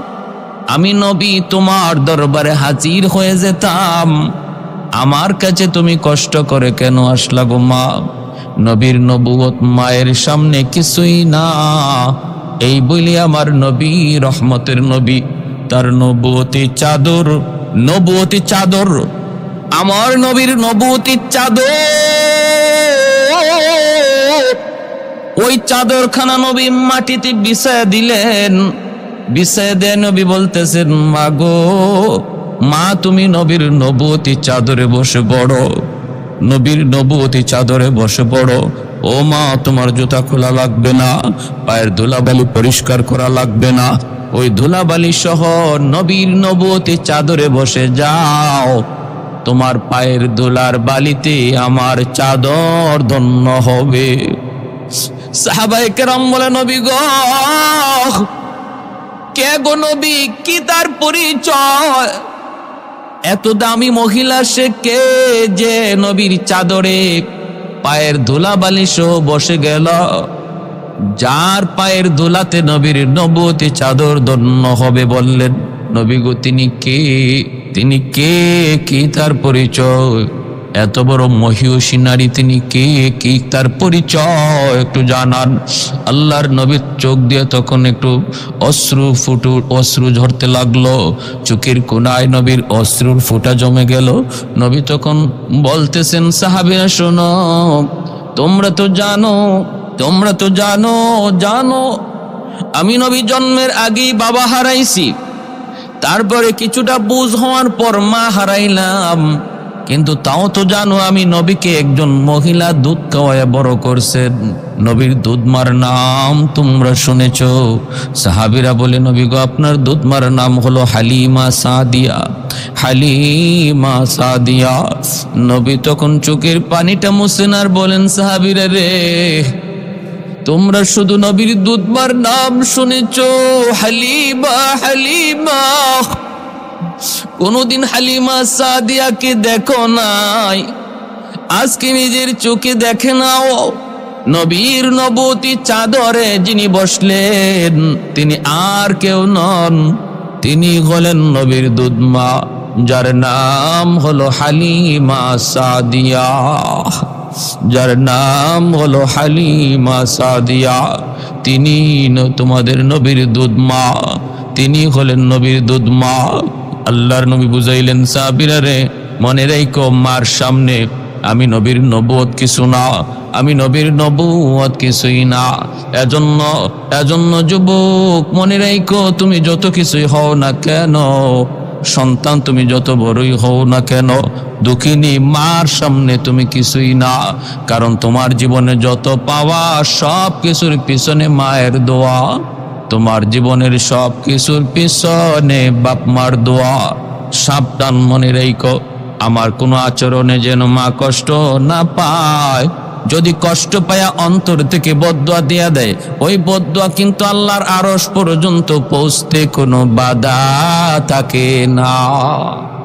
আমি নবী তোমার দরবারে হাজির হয়ে যেতাম। আমার কাছে তুমি কষ্ট করে কেন আসলা গো মা? নবীর নবুয়ত মায়ের সামনে কিছুই না। এই বলি আমার নবী, রহমতের নবী, তার নবুয়তি চাদর, আমার নবীর নবুয়তি চাদর, ওই চাদরখানা নবী মাটিতে বিছায়া দিলেন। বিছায়া দিয়ে নবী বলতেছেন, মা গো, মা, তুমি নবীর নবুয়তি চাদরে বসে পড়ো, নবীর নবুয়তি চাদরে বসে পড়ো। ও মা, তোমার জুতা খোলা লাগবে না, পায়ের ধুলাবালি পরিষ্কার করা লাগবে না, ওই ধুলাবালি সহ নবীর নবুয়তি চাদরে বসে যাও। তোমার পায়ের ধুলার বালিতে আমার চাদর ধন্য হবে। সাহাবায়ে কেরাম বলে, নবী গো, কে গো নবী, কি তার পরিচয়? এত দামি মহিলা সে কে যে নবীর চাদরে পায়ের ধুলাবালি সহ বসে গেল? যার পায়ের ধুলাতে নবীর নবুয়তি চাদর ধন্য হবে বললেন। নবী গো, তিনি কে, কি তার পরিচয়? এত বড় মহিয়সী নারী, তিনি কে, কি তার পরিচয় একটু জানান। আল্লাহর নবীর চোখ দিয়ে তখন একটু অশ্রু ঝরতে লাগলো। চোখের কোনায় নবীর অশ্রুর ফোঁটা জমে গেল। নবী তখন বলতেছেন, সাহাবীরা শোনো, তোমরা তো জানো আমি নবী জন্মের আগেই বাবা হারাইছি, তারপরে কিছুটা বুঝ হওয়ার পর মা হারাইলাম, কিন্তু তাও তো জানো আমি নবীকে একজন মহিলা দুধ খাওয়ায় বড় করছেন। নবীর দুধমার নাম তোমরা শুনেছ। সাহাবীরা বলে, নবী গো, আপনার দুধমার নাম হলো হালিমা সাদিয়া। হালিমা সাদিয়া। নবী তখন চোখের পানিটা মুছেন আর বলেন, সাহাবীরা রে, তোমরা শুধু নবীর দুধমার নাম শুনেছ, হালিমা হালিমা, কোনদিন হালিমা সাদিয়াকে দেখো নাই। আজকে নিজের চোখে দেখে নাও। নবীর নবতী চাদরে যিনি বসলেন তিনি আর কেউ নন, তিনি হলেন নবীর দুধমা, যার নাম হলো হালিমা সাদিয়া, যার নাম হলো হালিমা সাদিয়া। তিনি তোমাদের নবীর দুধমা, তিনি হলেন নবীর দুধমা। আল্লাহর নবী বুঝাইলেন, সাহাবীরা রে, মনে রাখো, মার সামনে আমি নবীর নবুয়ত কিছু না, আমি নবীর নবুয়ত কিছুই না। এজন্য যুবক, মনে রাখো, তুমি যত কিছুই হও না কেন, সন্তান তুমি যত বড়ই হও না কেন, দুঃখিনী মার সামনে তুমি কিছুই না। কারণ তোমার জীবনে যত পাওয়া সব কিছুর পিছনে মায়ের দোয়া, তোমার জীবনের সব কিছুর পিছনে বাপ মার দোয়া। সাবধান, মনে রেখো, আমার কোনো আচরণে যেন মা কষ্ট না পায়। যদি কষ্ট পায়া অন্তর থেকে বদদুয়া দিয়া দেয়, ওই বদদুয়া কিন্তু আল্লাহর আরশ পর্যন্ত পৌঁছতে কোনো বাধা থাকে না।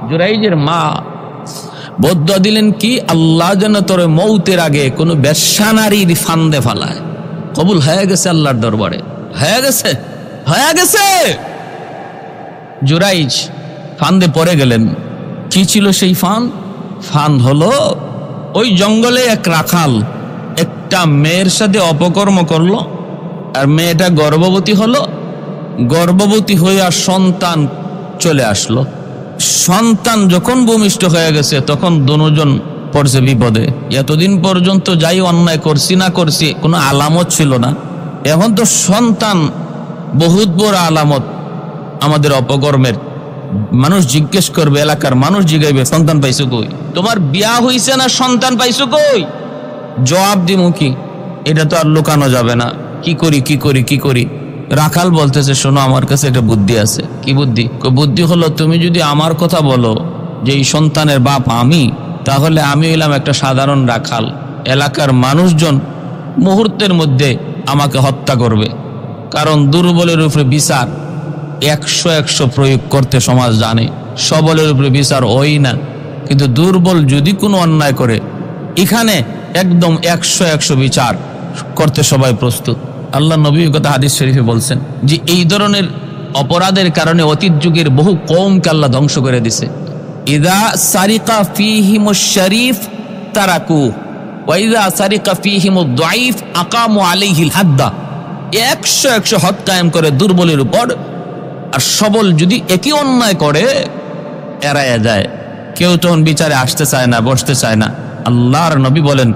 জুরাইজের মা বদদুয়া দিলেন কি, আল্লাহ যেন তোর মৌতের আগে কোনো বেশ্যা নারীর ফান্দে ফালায়। কবুল হয়ে গেছে আল্লাহর দরবারে, হয়ে গেছে। জুরাইজ ফান্দে পড়ে গেলেন। কি ছিল সেই ফান্দ হলো, ওই জঙ্গলে এক রাখাল একটা মেয়ের সাথে অপকর্ম করলো, আর মেয়েটা গর্ভবতী হলো। গর্ভবতী হইয়া সন্তান চলে আসলো। সন্তান যখন ভূমিষ্ঠ হয়ে গেছে, তখন দুজন পড়ছে বিপদে। এতদিন পর্যন্ত যাই অন্যায় করছি না করছি কোনো আলামত ছিল না, এখন তো সন্তান, বহুত বড় আলামত আমাদের অপকর্মের। মানুষ জিজ্ঞেস করবে, এলাকার মানুষ জিজ্ঞাসবে, সন্তান পাইছো কই? তোমার বিয়া হইছে না, সন্তান পাইছো কই? জবাব দিমু কি? এটা তো আর লুকানো যাবে না। কি করি? রাখাল বলতেছে, শোনো, আমার কাছে একটা বুদ্ধি আছে। কি বুদ্ধি? বুদ্ধি হলো, তুমি যদি আমার কথা বলো যে এই সন্তানের বাপ আমি, তাহলে আমি হইলাম একটা সাধারণ রাখাল। এলাকার মানুষজন মুহূর্তের মধ্যে আমাকে হত্যা করবে, কারণ দুর্বলের উপরে বিচার 100 প্রয়োগ করতে সমাজ জানে। সবলের উপরে বিচার হয় না, কিন্তু দুর্বল যদি কোনো অন্যায় করে, এখানে একদম 100 বিচার করতে সবাই প্রস্তুত। আল্লাহ নবী কথা হাদিস শরীফে বলছেন যে এই ধরনের অপরাধের কারণে অতীত যুগের বহু কওমকে আল্লাহ ধ্বংস করে দিছে। ইদা সারিকা ফীহিমুশ শরীফ তারাকু ওয়া ইদা সারিকা ফীহিমুদ দাঈফ আকামু আলাইহিল হাদ্দা। 100 হদ কায়েম করে দুর্বলের উপর, আর সবল যদি একই অন্যায় করে এড়ায়া যায়। কেউ তখন বিচারে আসতে চায় না, বসতে চায় না। আল্লাহর নবী বলেন,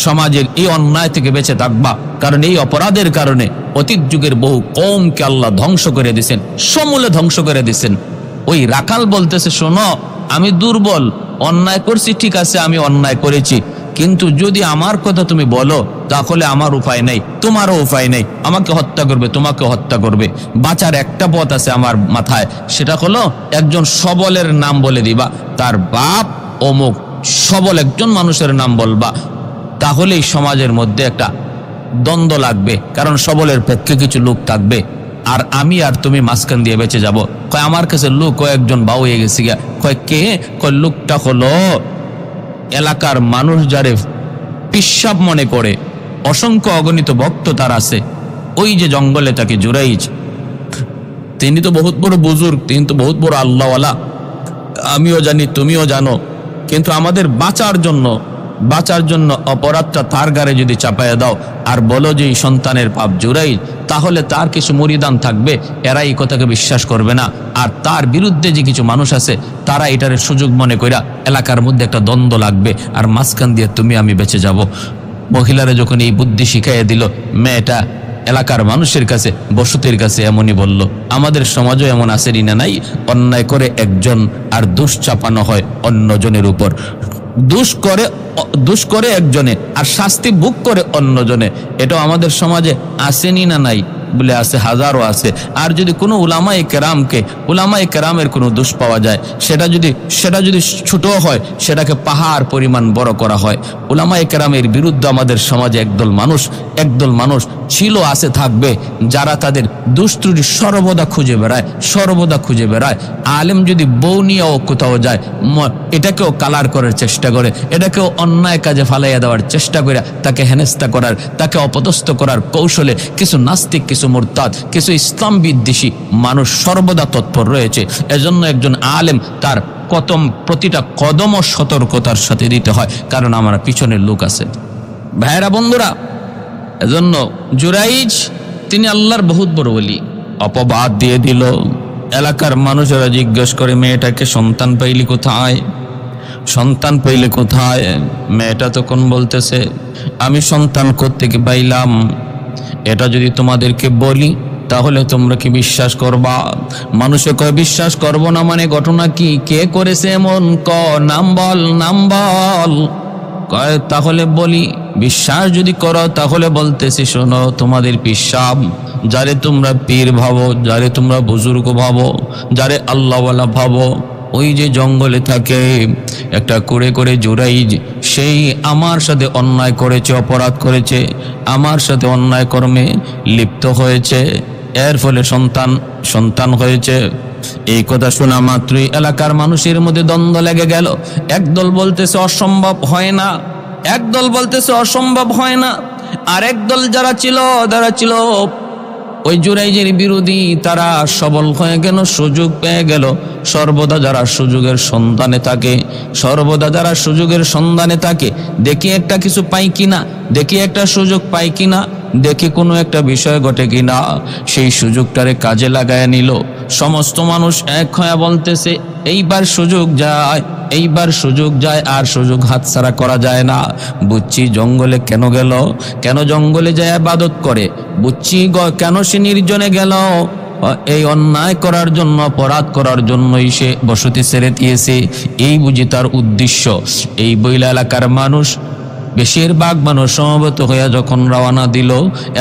সমাজের এই অন্যায় থেকে বেঁচে থাকবা, কারণ এই অপরাধের কারণে অতীত যুগের বহু কওমকে আল্লাহ ধ্বংস করে দিয়েছেন, সমূলে ধ্বংস করে দিয়েছেন। ওই রাখাল বলতেছে, শোনো, আমি দুর্বল, অন্যায় করছি, ঠিক আছে, আমি অন্যায় করেছি, কিন্তু যদি আমার কথা তুমি বলো, তাহলে আমার উপায় নেই, তোমারও উপায় নেই। আমাকে হত্যা করবে, তোমাকে হত্যা করবে। বাঁচার একটা পথ আছে আমার মাথায়, সেটা হলো একজন সবলের নাম বলে দিবা, তার বাপ অমুক, সবল একজন মানুষের নাম বলবা, তাহলেই সমাজের মধ্যে একটা দ্বন্দ্ব লাগবে, কারণ সবলের পক্ষে কিছু লোক থাকবে, আর আমি আর তুমি মাঝখান দিয়ে বেঁচে যাব। কয়, আমার কাছে লোক কয়েকজন বাউ হয়ে গেছে গিয়া। কয়, কে? কয়, লোকটা হলো এলাকার মানুষ যারে পিশাব মনে করে, অসংখ্য অগণিত ভক্ত তার আছে, ওই যে জঙ্গলে তাকে জুরাইজ, তিনি তো বহুত বড় বুজুর্গ, তিনি তো বহুত বড় আল্লাহওয়ালা, আমিও জানি, তুমিও জানো। কিন্তু আমাদের বাঁচার জন্য অপরাধটা তার গায়ে যদি চাপাইয়া দাও আর বলো যে এই সন্তানের পাপ জুরাইজ, তাহলে তার কিছু মুরিদান থাকবে, এরা এই কথাকে বিশ্বাস করবে না। আর তার বিরুদ্ধে যে কিছু মানুষ আছে, তারা এটার সুযোগ মনে কইরা এলাকার মধ্যে একটা দ্বন্দ্ব লাগবে, আর মাঝখান দিয়ে তুমি আমি বেঁচে যাব। মহিলারা যখন এই বুদ্ধি শিখাইয়া দিল, মেয়েটা এলাকার মানুষের কাছে, বসতির কাছে এমনই বলল। আমাদের সমাজও এমন আছে না নাই, অন্যায় করে একজন আর দোষ চাপানো হয় অন্যজনের উপর। দোষ করে একজনে আর শাস্তি ভোগ করে অন্যজনে। এটাও আমাদের সমাজে আসেনি না নাই? বলে আছে, হাজারও আছে। আর যদি কোনো উলামায়ে কেরামের কোনো দোষ পাওয়া যায়, সেটা যদি ছোট হয়, সেটাকে পাহাড় পরিমাণ বড় করা হয়। উলামায়ে কেরামের বিরুদ্ধে আমাদের সমাজে একদল মানুষ ছিল, আছে, থাকবে, যারা তাদের দোষ ত্রুটি সর্বদা খুঁজে বেড়ায়। আলেম যদি বউ নিয়েও কোথাও যায়, এটাকেও কালার করার চেষ্টা করে, এটাকেও অন্যায় কাজে ফালাইয়া দেওয়ার চেষ্টা করে, তাকে হেনস্থা করার, তাকে অপদস্থ করার কৌশলে কিছু নাস্তিক, কিছু মুরতাদ, কিছু ইসলাম বিদ্বেষী মানুষ সর্বদা তৎপর রয়েছে। এজন্য একজন আলেম তার প্রতিটা কদমও সতর্কতার সাথে দিতে হয়, কারণ আমার পিছনের লোক আছে। ভাইয়েরা, বন্ধুরা, এজন্য জুরাইজ তিনি আল্লাহর বহুত বড় ওলি। অপবাদ দিয়ে দিল। এলাকার মানুষেরা জিজ্ঞেস করে, মেয়েটাকে সন্তান পাইলে কোথায়? মেয়েটা তখন বলতেছে, আমি সন্তান কোত্থেকে পাইলাম? এটা যদি তোমাদেরকে বলি তাহলে তোমরা কি বিশ্বাস করবা? মানুষে কয় বিশ্বাস করবো না মানে ঘটনা কি, কে করেছে এমন? নাম বল। কয় তাহলে বলি, বিশ্বাস যদি করো তাহলে বলতেছি, শোনো, তোমাদের পিসাব, যারে তোমরা পীর ভাবো, যারে তোমরা বুজুর্গ ভাবো, যারে আল্লাহওয়ালা ভাবো, ওই যে জঙ্গলে থাকে একটা করে জুরাইজ, সেই আমার সাথে অন্যায় করেছে, অপরাধ করেছে, আমার সাথে অন্যায় কর্মে লিপ্ত হয়েছে, এর ফলে সন্তান হয়েছে। এই কথা শোনা মাত্রই এলাকার মানুষের মধ্যে দ্বন্দ্ব লেগে গেল। একদল বলতেছে অসম্ভব হয় না, আর একদল যারা ছিল ওই জুরাইজের বিরোধী, তারা সবল হয়ে গেল, সুযোগ পেয়ে গেল। সর্বদা যারা সুযোগের সন্ধানে থাকে, দেখি একটা কিছু পাই কিনা, দেখি একটা সুযোগ পাই কিনা, দেখি কোনো একটা বিষয় ঘটে কিনা, সেই সুযোগটারে কাজে লাগায় নিল। সমস্ত মানুষ এক হয়ে বলতেছে, এইবার সুযোগ যায়, আর সুযোগ হাতছাড়া করা যায় না। বুঝছি জঙ্গলে কেন গেল, কেন জঙ্গলে যায় ইবাদত করে, বুঝছি কেন সে নির্জনে গেল, এই অন্যায় করার জন্য, অপরাধ করার জন্যই সে বসতি ছেড়ে দিয়েছে। এই বুঝি তার উদ্দেশ্য। এই বইলা এলাকার মানুষ, বেশিরভাগ মানুষ সমবেত হইয়া যখন রওনা দিল,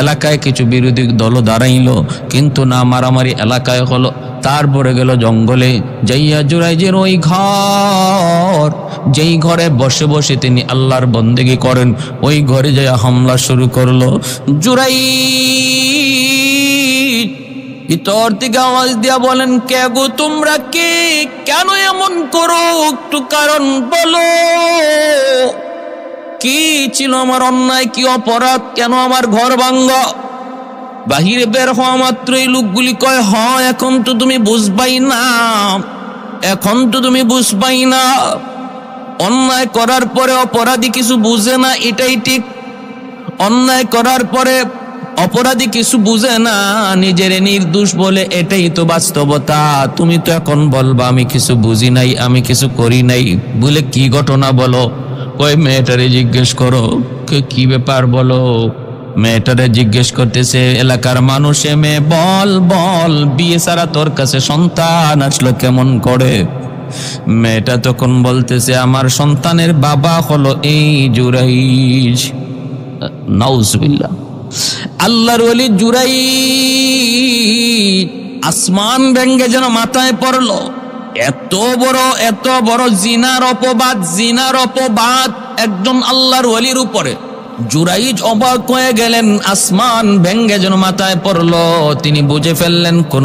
এলাকায় কিছু বিরোধী দল দাঁড়াইল, কিন্তু না মারামারি এলাকায় হলো। তারপরে গেল জঙ্গলে, যাইয়া জুরাইজের ওই ঘর, যেই ঘরে বসে বসে তিনি আল্লাহর বন্দেগী করেন, ওই ঘরে যাইয়া হামলা শুরু করলো। জুরাইজ ভিতর থেকে আওয়াজ দিয়া বলেন, কে গো তোমরা, কে, কেন এমন করো, একটু কারণ বলো। কি ছিল আমার অন্যায়, কি অপরাধ, কেন আমার ঘর ভাঙ্গা? বাহিরে বের হওয়া মাত্রই লোকগুলি কয়, এখন তো তুমি বুঝবাই না, অন্যায় করার পরে অপরাধী কিছু বুঝে না, এটাই ঠিক। অন্যায় করার পরে অপরাধী কিছু বুঝে না, নিজের নির্দোষ বলে, এটাই তো বাস্তবতা। তুমি তো এখন বলবা আমি কিছু বুঝি নাই, আমি কিছু করি নাই, বলে কি ঘটনা বলো? কই মেয়েটারে জিজ্ঞেস করো, কি ব্যাপার বলো। মেয়েটারে জিজ্ঞেস করতেছে এলাকার মানুষ, মেয়ে বল, বিয়ে ছাড়া তোর কাছে সন্তান আসলো কেমন করে? মেয়েটা তখন বলতেছে, আমার সন্তানের বাবা হলো এই জুরাইজ। নাউজুবিল্লাহ। আল্লাহর ওলি জুরাইজ আসমান ভেঙ্গে যেন মাথায় পড়লো। এত বড় জিনার অপবাদ একজন আল্লাহর ওলির উপরে। জুরাইজ অবাক হয়ে গেলেন, আসমান ভেঙ্গে যেন মাথায় পড়লো। তিনি বুঝে ফেললেন কোন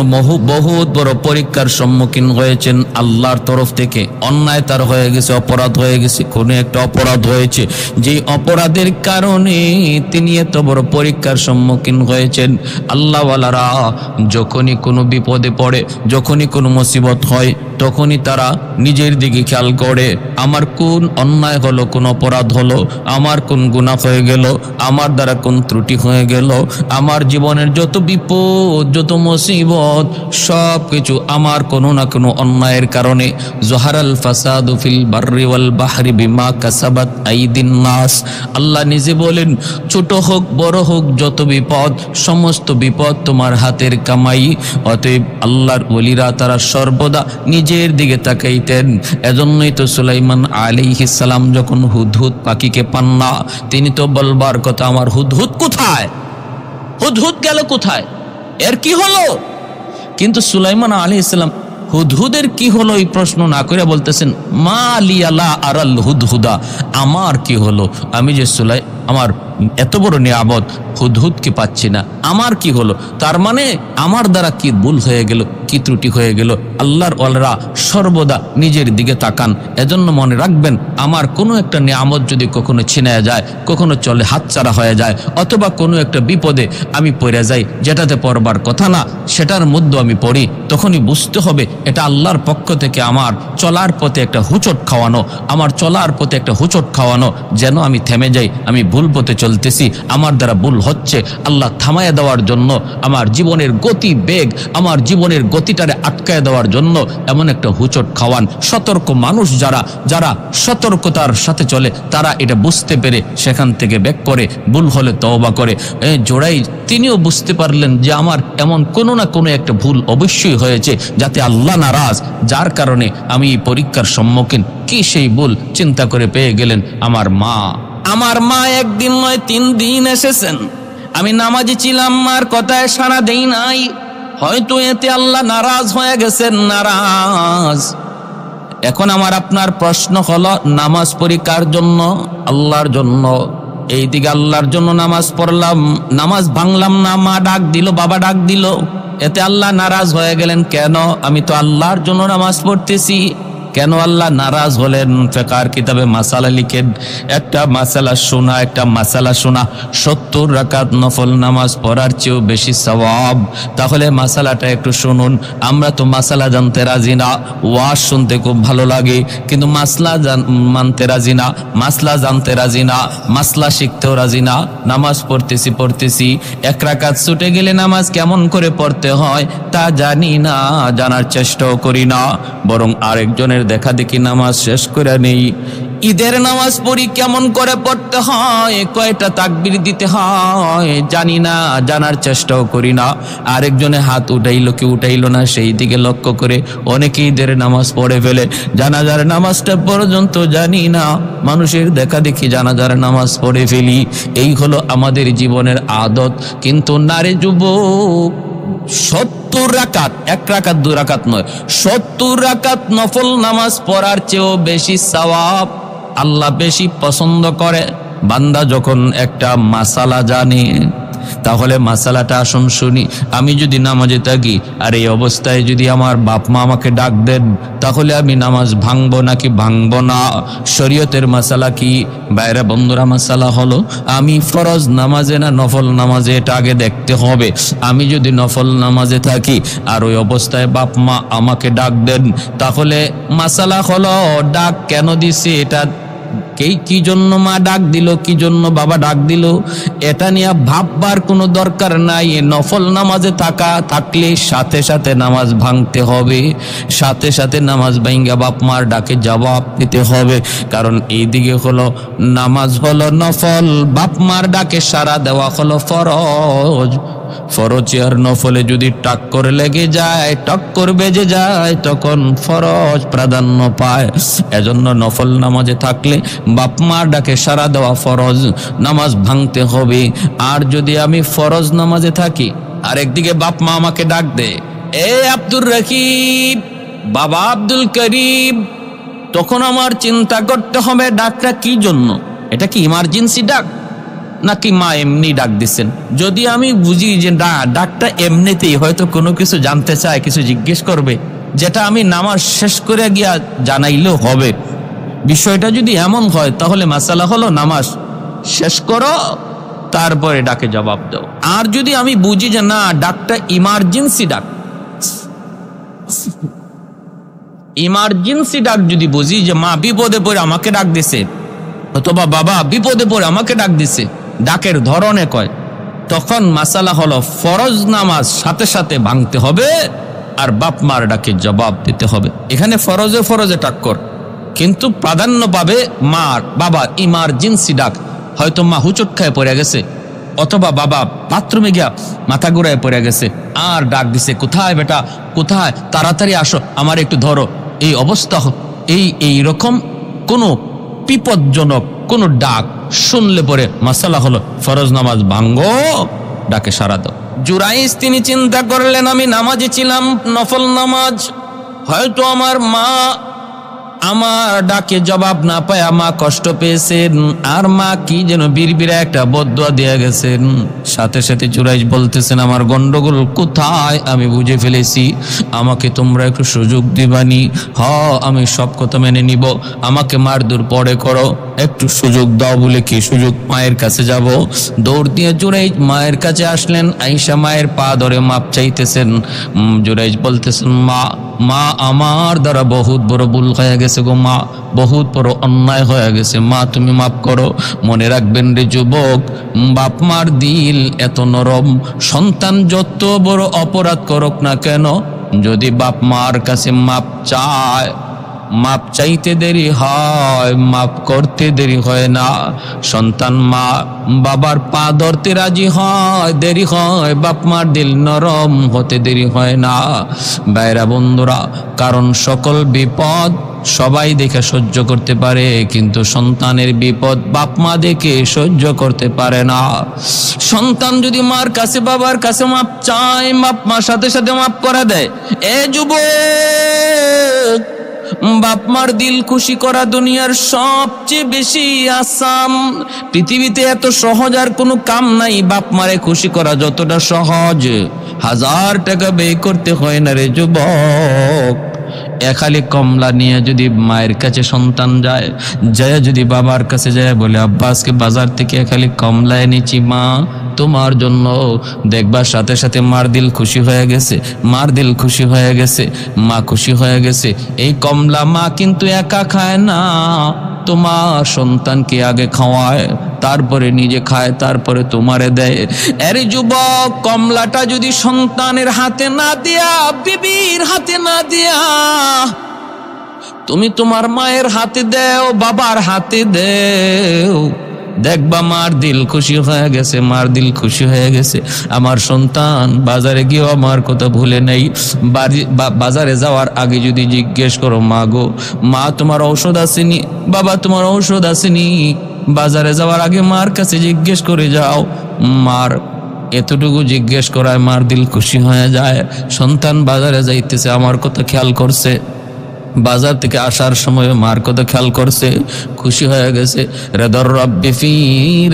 বহুত বড় পরীক্ষার সম্মুখীন হয়েছেন আল্লাহর তরফ থেকে। অন্যায় তার হয়ে গেছে, অপরাধ হয়ে গেছে, কোনো একটা অপরাধ হয়েছে, যে অপরাধের কারণে তিনি এত বড় পরীক্ষার সম্মুখীন হয়েছেন। আল্লাহওয়ালারা যখনই কোনো বিপদে পড়ে, যখনই কোনো মুসিবত হয়, তখনই তারা নিজের দিকে খেয়াল করে, আমার কোন অন্যায় হলো, কোন অপরাধ হলো, আমার কোন গুনাহ হয়ে হয়ে গেল, আমার দ্বারা কোন ত্রুটি হয়ে গেল, আমার জীবনের যত বিপদ যত মুসিবত সব কিছু আমার কোনো না কোনো অন্যায়ের কারণে। জহারাল ফাসাদু ফিল বাররি ওয়াল বাহরি বিমা কাসাবাত আইদিন নাস। আল্লাহ নিজে বলেন, ছোট হোক বড় হোক যত বিপদ, সমস্ত বিপদ তোমার হাতের কামাই। অতএব আল্লাহর ওলিরা তারা সর্বদা নিজের দিকে তাকাইতেন। এজন্যই তো সুলাইমান আলাইহিস সালাম যখন হুদহুদ পাখিকে পান না, তিনি তো বলবার কথা, আমার হুদহুদ কোথায়, হুদহুদ গেল কোথায়, এর কি হলো? কিন্তু সুলাইমান আলাইহিস সালাম হুদহুদের কি হলো এই প্রশ্ন না করে বলতেছেন, মা লিয়া লা আরাল হুদহুদা, আমার কি হলো, আমি যে আমার এত বড় নিয়ামত হুদহুদকে পাচ্ছি না, আমার কি হলো? তার মানে আমার দ্বারা কি ভুল হয়ে গেল, কি ত্রুটি হয়ে গেল? আল্লাহর ওয়ালারা সর্বদা নিজের দিকে তাকান। এজন্য মনে রাখবেন, আমার কোনো একটা নিয়ামত যদি কখনো ছিনায় যায়, কখনো চলে হাতছাড়া হয়ে যায়, অথবা কোনো একটা বিপদে আমি পড়ে যাই, যেটাতে পড়বার কথা না সেটার মধ্যে আমি পড়ি, তখনই বুঝতে হবে এটা আল্লাহর পক্ষ থেকে আমার চলার পথে একটা হুচট খাওয়ানো, আমার চলার পথে একটা হুচট খাওয়ানো, যেন আমি থেমে যাই, আমি ভুল পথে চলতেছি, আমার দ্বারা ভুল হচ্ছে। আল্লাহ থামায় দেওয়ার জন্য, আমার জীবনের গতি বেগ, আমার জীবনের গতিটারে আটকায় দেওয়ার জন্য এমন একটা হুচট খাওয়ান। সতর্ক মানুষ যারা যারা সতর্কতার সাথে চলে, তারা এটা বুঝতে পেরে সেখান থেকে ব্যাক করে, ভুল হলে তওবা করে। জোড়াই তিনিও বুঝতে পারলেন যে আমার এমন কোনো না কোনো একটা ভুল অবশ্যই হয়েছে, যাতে আল্লাহ নারাজ, যার কারণে আমি এই পরীক্ষার সম্মুখীন। কি সেই ভুল চিন্তা করে পেয়ে গেলেন আমার মা। আমার মা একদিন নয় 3 দিন এসেছেন। আমি নামাজি ছিলাম, মার কথায় সাড়া দেই নাই, হয়তো এতে আল্লাহ নারাজ হয়ে গেছেন, নারাজ। এখন আমার আপনার প্রশ্ন হলো, নামাজ পড়ি কার জন্য? আল্লাহর জন্য। এইদিকে আল্লাহর জন্য নামাজ পড়লাম, নামাজ ভাঙলাম না, মা ডাক দিল, বাবা ডাক দিল, এতে আল্লাহ নারাজ হয়ে গেলেন কেন? আমি তো আল্লাহর জন্য নামাজ পড়তেছি, কেন আল্লাহ নারাজ হলেন? ফিকহের কিতাবে মাসালা লিখেন, একটা মাসালা শোনা 70 রাকাত নফল নামাজ পড়ার চেয়েও বেশি সওয়াব। তাহলে মাসালাটা একটু শুনুন। আমরা তো মাসালা জানতে রাজি না, ওয়াজ শুনতে খুব ভালো লাগে, কিন্তু মাসলা মানতে রাজি না, মাসলা জানতে রাজি না, মাসলা শিখতেও রাজি না। নামাজ পড়তেছি 1 রাকাত ছুটে গেলে নামাজ কেমন করে পড়তে হয় তা জানি না, জানার চেষ্টাও করি না, বরং আরেকজনের দেখা দেখি নামাজ শেষ করে নেই। ঈদের নামাজ পড়ি, কেমন করে পড়তে হয়, কয়টা তাকবীর দিতে হয় জানি না, জানার চেষ্টাও করি না। আরেকজনে হাত উঠাইলো কি উঠাইলো না সেই দিকে লক্ষ্য করে অনেকে ঈদের নামাজ পড়ে ফেলে, জানাজার নামাজটা পর্যন্ত জানি না, মানুষের দেখা দেখি জানাজার নামাজ পড়ে ফেলি। এই হলো আমাদের জীবনের আদত। কিন্তু নারী যুবক, 70 রাকাত, 1 রাকাত 2 রাকাত নয়, 70 রাকাত নফল নামাজ পড়ার চেয়েও বেশি সওয়াব আল্লাহ বেশি পছন্দ করে বান্দা যখন একটা মাসালা জানে। তাহলে মাসালাটা আসুন শুনি। আমি যদি নামাজে থাকি আর এই অবস্থায় যদি আমার বাপ মা আমাকে ডাক দেন, তাহলে আমি নামাজ ভাঙবো নাকি ভাঙবো না? শরীয়তের মাসালা কি? বাইরে বন্ধুরা, মাসালা হলো আমি ফরজ নামাজে না নফল নামাজে, এটা আগে দেখতে হবে। আমি যদি নফল নামাজে থাকি আর ওই অবস্থায় বাপ মা আমাকে ডাক দেন, তাহলে মাসালা হলো ডাক কেন দিছে, এটা কি জন্য মা ডাক দিল, কি জন্য বাবা ডাক দিল, এটা নিয়ে ভাববার কোনো দরকার নাই। নফল নামাজে থাকলে সাথে সাথে নামাজ ভাঙতে হবে, সাথে সাথে নামাজ ভাঙ্গা বাপ মার ডাকে জবাব দিতে হবে। কারণ এইদিকে হলো নামাজ হলো নফল, বাপ মার ডাকে সাড়া দেওয়া হলো ফরজ। ফরজ আর নফলে যদি টাক্কর লেগে যায়, টক্কর বেজে যায়, তখন ফরজ প্রাধান্য পায়। এজন্য নফল নামাজে থাকলে বাপ মার ডাকে সাড়া দেওয়া ফরজ, নামাজ ভাঙতে হবে। আর যদি আমি ফরজ নামাজে থাকি আর একদিকে বাপ মা আমাকে ডাক দে, এ আব্দুর রকিব, বাবা আব্দুল করিম, তখন আমার চিন্তা করতে হবে ডাকটা কি জন্য। এটা কি ইমার্জেন্সি ডাক নাকি মা এমনি ডাক দিচ্ছেন? যদি আমি বুঝি যে ডাকটা এমনিতেই হয়তো কোনো কিছু জানতে চায়, কিছু জিজ্ঞেস করবে, যেটা আমি নামাজ শেষ করে গিয়া জানাইলেও হবে, বিষয়টা যদি এমন হয়, তাহলে মাসালা হলো নামাজ শেষ করো তারপরে ডাকে জবাব দাও। আর যদি আমি বুঝি যে না, ডাকটা ইমার্জেন্সি ডাক, ইমার্জেন্সি ডাক যদি বুঝি যে মা বিপদে পড়ে আমাকে ডাক দিছে, অথবা বাবা বিপদে পড়ে আমাকে ডাক দিছে, ডাকের ধরনে কয়, তখন মাসালা হলো ফরজ নামাজ সাথে সাথে ভাঙতে হবে আর বাপ মার ডাকে জবাব দিতে হবে। এখানে ফরজে ফরজে টাক্কর, কিন্তু প্রাধান্য পাবে মার বাবার ইমার্জেন্সি ডাক। হয়তো মা হুচট খায় পড়ে গেছে, অথবা বাবা বাথরুমে গিয়া মাথা ঘুরায় পড়ে গেছে, আর ডাক দিছে, কোথায় বেটা কোথায়, তাড়াতাড়ি আসো, আমার একটু ধরো। এই অবস্থা, এই রকম কোনো বিপজ্জনক কোন ডাক শুনলে পরে মাসালা হলো ফরজ নামাজ ভাঙ্গো, ডাকে সারা দাও। জুরাইস তিনি চিন্তা করলেন, আমি নামাজে ছিলাম, নফল নামাজ, হয়তো আমার মা আমার ডাকে জবাব না পায় মা কষ্ট পেয়েছেন, আর মা কি যেন বিড়বিড়া একটা বদদুয়া দিয়ে গেছেন। সাথে সাথে জুরাইস বলতেছেন, আমার গন্ডগোল কোথায় আমি বুঝে ফেলেছি, আমাকে তোমরা একটু সুযোগ দিবানি? আমি সব কথা মেনে নিব, আমাকে মারধর পরে করো, একটু সুযোগ দাও। বলে কি সুযোগ? মায়ের কাছে যাব। দৌড় দিয়ে জুরাইস মায়ের কাছে আসলেন, আয়েশা মায়ের পা ধরে মাপ চাইতেছেন। জুরাইস বলতেছেন, মা আমার দ্বারা বহুত বড় ভুল হয়ে গেছে গো মা, বহুত বড় অন্যায় হয়ে গেছে মা, তুমি মাফ করো। মনে রাখবেন রে যুবক, বাপ মার দিল এত নরম, সন্তান যত বড় অপরাধ করুক না কেন, যদি বাপ মার কাছে মাপ চায়, মাপ চাইতে দেরি হয়, মাপ করতে দেরি হয় না। সন্তান মা বাবার পা ধরতে রাজি হয়, দেরি হয়, বাপ মার দিল নরম হতে দেরি হয় না। ভাইরা বন্ধুরা, কারণ সকল বিপদ সবাই দেখে সহ্য করতে পারে, কিন্তু সন্তানের বিপদ বাপ মা দেখে সহ্য করতে পারে না। সন্তান যদি মার কাছে বাবার কাছে মাপ চায়, বাপ মার সাথে সাথে মাপ করে দেয়। এ যুবক, বাপ মার দিল খুশি করা দুনিয়ার সবচেয়ে বেশি আসান। পৃথিবীতে এত সহজ আর কোনো কাম নাই বাপ মারে খুশি করা যতটা সহজ। 1000 টাকা ব্যয় করতে হয় না রে যুবক। খালি কমলা নিয়ে যদি মায়ের কাছে সন্তান যায়, যদি বাবার কাছে যায় বলে, আব্বা আজকে বাজার থেকে খালি কমলা এনেছি মা তোমার জন্য, দেখবার সাথে সাথে মার দিল খুশি হয়ে গেছে, মার দিল খুশি হয়ে গেছে, মা খুশি হয়ে গেছে। এই কমলা মা কিন্তু একা খায় না, তোমার সন্তানকে আগে খাওয়ায়, তারপরে নিজে খায়, তারপরে তোমারে দেয়। আরে যুবক, কমলাটা যদি সন্তানের হাতে না দিয়া, বিবির হাতে না দিয়া, তুমি তোমার মায়ের হাতে দেও, বাবার হাতে দেও, দেখবা মার দিল খুশি হয়ে গেছে, মার দিল খুশি হয়ে গেছে। আমার সন্তান বাজারে গিয়েও আমার কথা ভুলে নেই। বাজারে যাওয়ার আগে যদি জিজ্ঞেস করো, মা গো, মা তোমার ঔষধ আসেনি, বাবা তোমার ঔষধ আসেনি, বাজারে যাওয়ার আগে মার কাছে জিজ্ঞেস করে যাও। মার এতটুকু জিজ্ঞেস করায় মার দিল খুশি হয়ে যায়। সন্তান বাজারে যাইতেছে, আমার কথা খেয়াল করছে, বাজার থেকে আসার সময় মার কথা খেয়াল করছে, খুশি হয়ে গেছে। রিদার রাব্বি ফি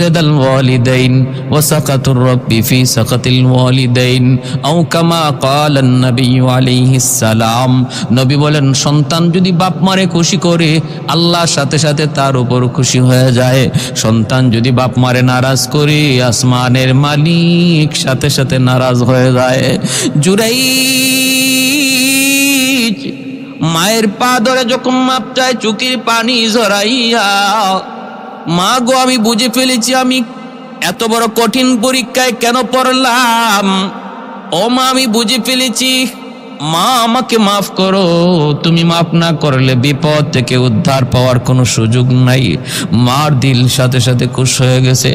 রিদাল ওয়ালিদাইন ওয়া সাকাতুর রাব্বি ফি সাকাতিল ওয়ালিদাইন, আও কামা ক্বালা নবী আলাইহিস সালাম। নবী বলেন, সন্তান যদি বাপ মারে খুশি করে, আল্লাহর সাথে সাথে তার উপর খুশি হয়ে যায়। সন্তান যদি বাপ মারে নারাজ করে, আসমানের মালিক সাথে সাথে নারাজ হয়ে যায়। জুরাইজ মায়ের পা ধরে যখন মাপ চায়, চোখের পানি ঝরাইয়া, মা গো, আমি বুঝে ফেলেছি আমি এত বড় কঠিন পরীক্ষায় কেন পড়লাম। ও মা, আমি বুঝে ফেলেছি, মা আমাকে মাফ করো, তুমি মাফ না করলে বিপদ থেকে উদ্ধার পাওয়ার কোনো সুযোগ নাই। মার দিল সাথে সাথে খুশ হয়ে গেছে।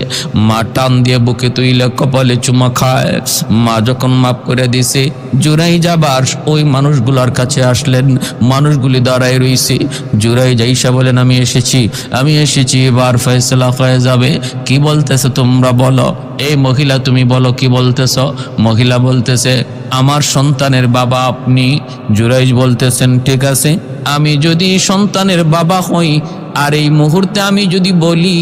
মা টান দিয়ে বুকে তুইলে কপালে চুমা খায়। মা যখন মাফ করে দিছে, জুরাই যাবার ওই মানুষগুলার কাছে আসলেন, মানুষগুলি দাঁড়ায় রইছে। জুরাই যাইসা বলেন, আমি এসেছি, এবার ফয়সালা হয়ে যাবে। কি বলতেছে তোমরা বলো। এই মহিলা, তুমি বলো কি বলতেছ। মহিলা বলতেছে, আমার সন্তানের বাবা আপনি। জুরাইজ বলতেছেন, ঠিক আছে, আমি যদি সন্তানের বাবা হই, আর এই মুহূর্তে আমি যদি বলি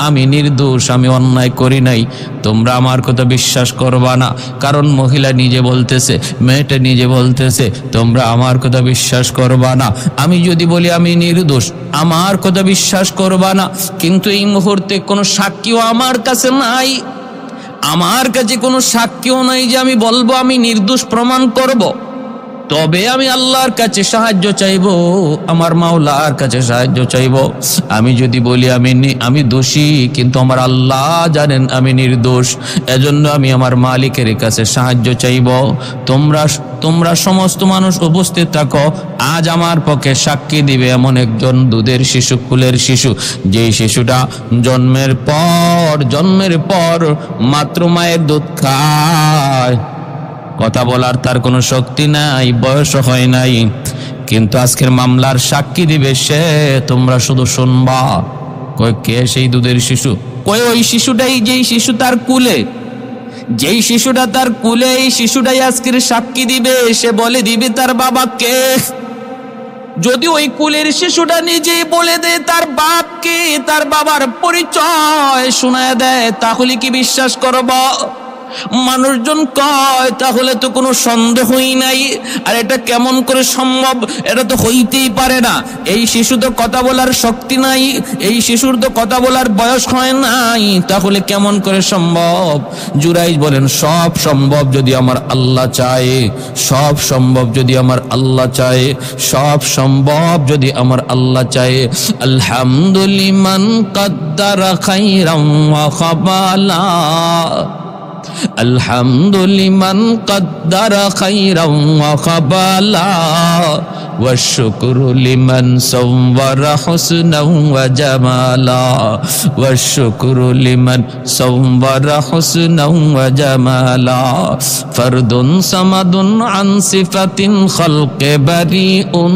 আমি নির্দোষ, আমি অন্যায় করি নাই, তোমরা আমার কথা বিশ্বাস করবা না। কারণ মহিলা নিজে বলতেছে, মেয়েটা নিজে বলতেছে, তোমরা আমার কথা বিশ্বাস করবা না। আমি যদি বলি আমি নির্দোষ, আমার কথা বিশ্বাস করবা না। কিন্তু এই মুহূর্তে কোনো সাক্ষীও আমার কাছে নাই, আমার কাছে কোনো সাক্ষীও নাই যে আমি বলবো আমি নির্দোষ প্রমাণ করব। তবে আমি আল্লাহর কাছে সাহায্য চাইব, আমার মাওলার কাছে সাহায্য চাইব। আমি যদি বলি আমি দোষী, কিন্তু আমার আল্লাহ জানেন আমি নির্দোষ, এজন্য আমি আমার মালিকের কাছে সাহায্য চাইব। তোমরা সমস্ত মানুষ উপস্থিত থাকো। আজ আমার পক্ষে সাক্ষী দিবে এমন একজন দুধের শিশু, কুলের শিশু, যেই শিশুটা জন্মের পর মাত্র মায়ের দুধ খায়। কথা বলার তার কোনো শক্তি নাই, বয়স হয় নাই, কিন্তু আজকের মামলার সাক্ষী দিবে সে। তোমরা শুধু শুনবা। কই কে সেই দুধের শিশু? কই ওই শিশুটাই, যেই শিশু তার কুলে, যেই শিশুটা তার কুলে, এই শিশুটাই আজকের সাক্ষী দিবে। সে বলে দিবে তার বাবাকে। যদি ওই কুলের শিশুটা নিজেই বলে দেয় তার বাপকে, তার বাবার পরিচয় শোনায় দেয়, তাহলে কি বিশ্বাস করব? মানুষজন কয় তাহলে তো কোনো সন্দেহই নাই। আর এটা কেমন করে সম্ভব? এটা তো হইতেই পারে না। এই শিশু তো কথা বলার শক্তি নাই, এই শিশুর তো কথা বলার বয়স হয় নাই, তাহলে কেমন করে সম্ভব? জুরাইজ বলেন সব সম্ভব যদি আমার আল্লাহ চায়, সব সম্ভব যদি আমার আল্লাহ চায়, সব সম্ভব যদি আমার আল্লাহ চায়। আলহামদুলিমান কাদ্দারা খাইরাম ওয়া খাবালা, আলহামদুলিমান কাদ্দারা খাইরাম ওয়া খাবালা, ওয়া শুকরু লিমান সাওয়ারা হুসনাও ওয়া জামালা, ওয়া শুকরু লিমান সাওয়ারা হুসনাও ওয়া জামালা, ফারদুন সামাদুন আন সিফাতিন খালকে বারিউন,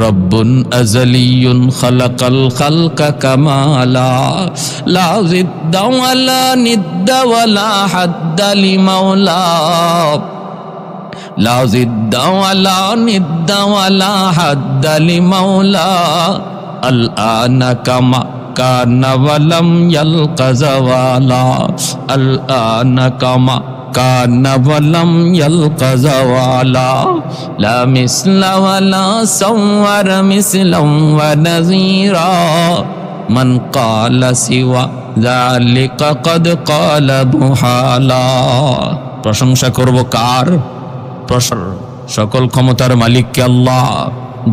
রব্বুন আযালিয়ুন খালাকাল খালকা কামালা, লা জিদ্দা ওয়ালা নিদ্দা ওয়ালা হাদ্দা লিমাওলা, লা জিদ্দা ওয়ালা নিদ্দা ওয়ালা হাদ্দা লিমাওলা, আল আনা কামা কানা ওয়ালাম ইয়ালকা যাওয়ালা, আল আনা কামা কানা ওয়ালাম ইয়ালকা যাওয়ালা, লা মিসলা ওয়ালা সাওয়ারা মিসলাম ওয়া নাযীরা, মান ক্বালা সিওয়া যালিকা ক্বাদ ক্বালা মুহালা। প্রশংসা করব কার? সকল ক্ষমতার মালিককে, আল্লাহ।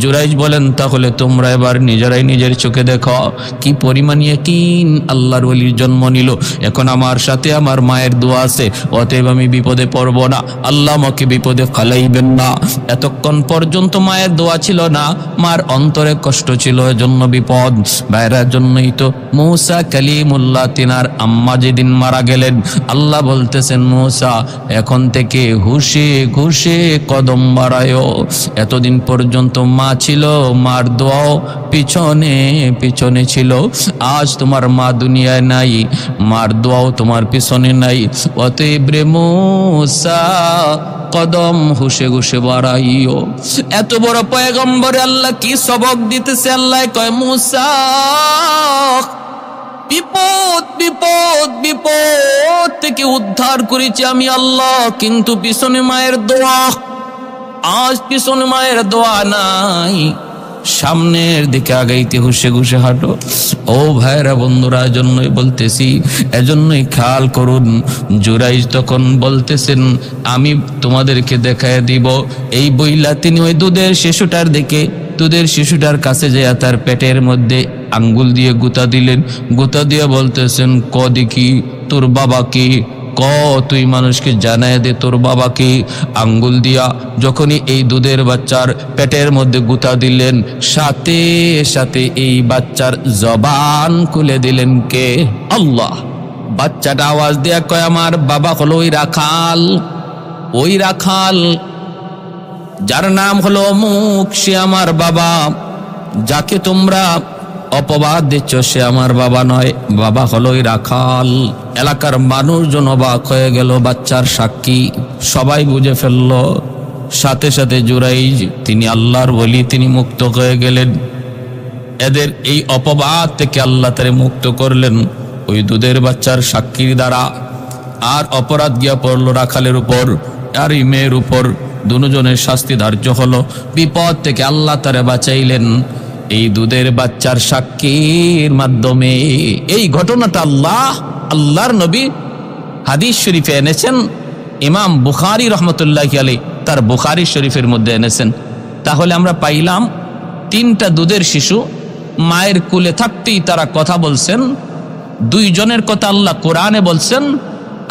জুরাইজ বলেন তাহলে তোমরা এবার নিজেরাই নিজের চোখে দেখো কি পরিমাণ ইয়াকিন আল্লাহর ওলির জন্ম নিল। এখন আমার সাথে আমার মায়ের দোয়া আছে, অতএব আমি বিপদে পড়ব না, আল্লাহ আমাকে বিপদে ফেলাইবেন না। এতক্ষণ পর্যন্ত মায়ের দোয়া ছিল না, মার অন্তরে কষ্ট ছিল, এজন্য বিপদ। ভাইরার জন্যই তো মূসা কালিমুল্লাহ তিনার আম্মা যেদিন মারা গেলেন, আল্লাহ বলতেছেন মূসা এখন থেকে ঘুষে ঘুষে কদম বাড়ায়ো। এতদিন পর্যন্ত মা ছিল, মার দোয়াও পিছনে পিছনে ছিল। আজ তোমার মা দুনিয়ায় নাই, মার দোয়াও তোমার পিছনে নাই, অতএব রে মূসা কদম ঘুষে ঘুষে বাড়াইও। এত বড় পয়গম্বরে আল্লাহ কি সবক দিতেছে? আল্লাহ কয় মূসা বিপদ বিপদ বিপদ থেকে উদ্ধার করেছি আমি আল্লাহ, কিন্তু পিছনে মায়ের দোয়া। আজ পিছনে মায়ের দোয়া নাই, সামনের দিকে আগাইতে ঘুষে ঘুষে হাঁটো। ও ভাইরা বন্ধুরা, এজন্যই বলতেছি, এজন্যই খেয়াল করুন। জুরাইজ তখন বলতেছেন আমি তোমাদেরকে দেখায় দিব। এই বইলা তিনি ওই দুধের শিশুটার দিকে, দুধের শিশুটার কাছে যেয়ে তার পেটের মধ্যে আঙ্গুল দিয়ে গুতা দিলেন। গুতা দিয়ে বলতেছেন ক দেখি তোর বাবা কি, ক তুই মানুষকে জানায় দে তোর বাবাকে। আঙ্গুল দিয়া যখনই এই দুধের বাচ্চার পেটের মধ্যে গুতা দিলেন, সাথে সাথে এই বাচ্চার জবান খুলে দিলেন কে? আল্লাহ। বাচ্চাটা আওয়াজ দিয়া কয় আমার বাবা হলো ওই রাখাল, ওই রাখাল যার নাম হলো অমুক, সে আমার বাবা। যাকে তোমরা অপবাদ দিচ্ছ সে আমার বাবা নয়, বাবা হলো ওই রাখাল। এলাকার মানুষজন অবাক হয়ে গেল, বাচ্চার সাক্ষী সবাই বুঝে ফেলল। সাথে সাথে জুরাইজ তিনি আল্লাহর ওলি, তিনি মুক্ত হয়ে গেলেন। এদের এই অপবাদ থেকে আল্লাহ তারে মুক্ত করলেন ওই দুধের বাচ্চার সাক্ষীর দ্বারা। আর অপরাধ গিয়া পড়লো রাখালের উপর আর এই মেয়ের উপর। দুজনের শাস্তি ধার্য হলো। বিপদ থেকে আল্লাহ তারে বাঁচাইলেন এই দুধের বাচ্চার সাক্ষীর মাধ্যমে। এই ঘটনাটা আল্লাহর নবী হাদিস শরীফে এনেছেন। ইমাম বুখারী রহমতুল্লাহি আলাইহি তার বুখারী শরীফের মধ্যে এনেছেন। তাহলে আমরা পাইলাম তিনটা দুধের শিশু মায়ের কুলে থাকতেই তারা কথা বলছেন। দুইজনের কথা আল্লাহ কোরআনে বলছেন,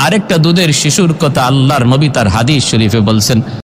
আরেকটা দুধের শিশুর কথা আল্লাহর নবী তার হাদিস শরীফে বলছেন।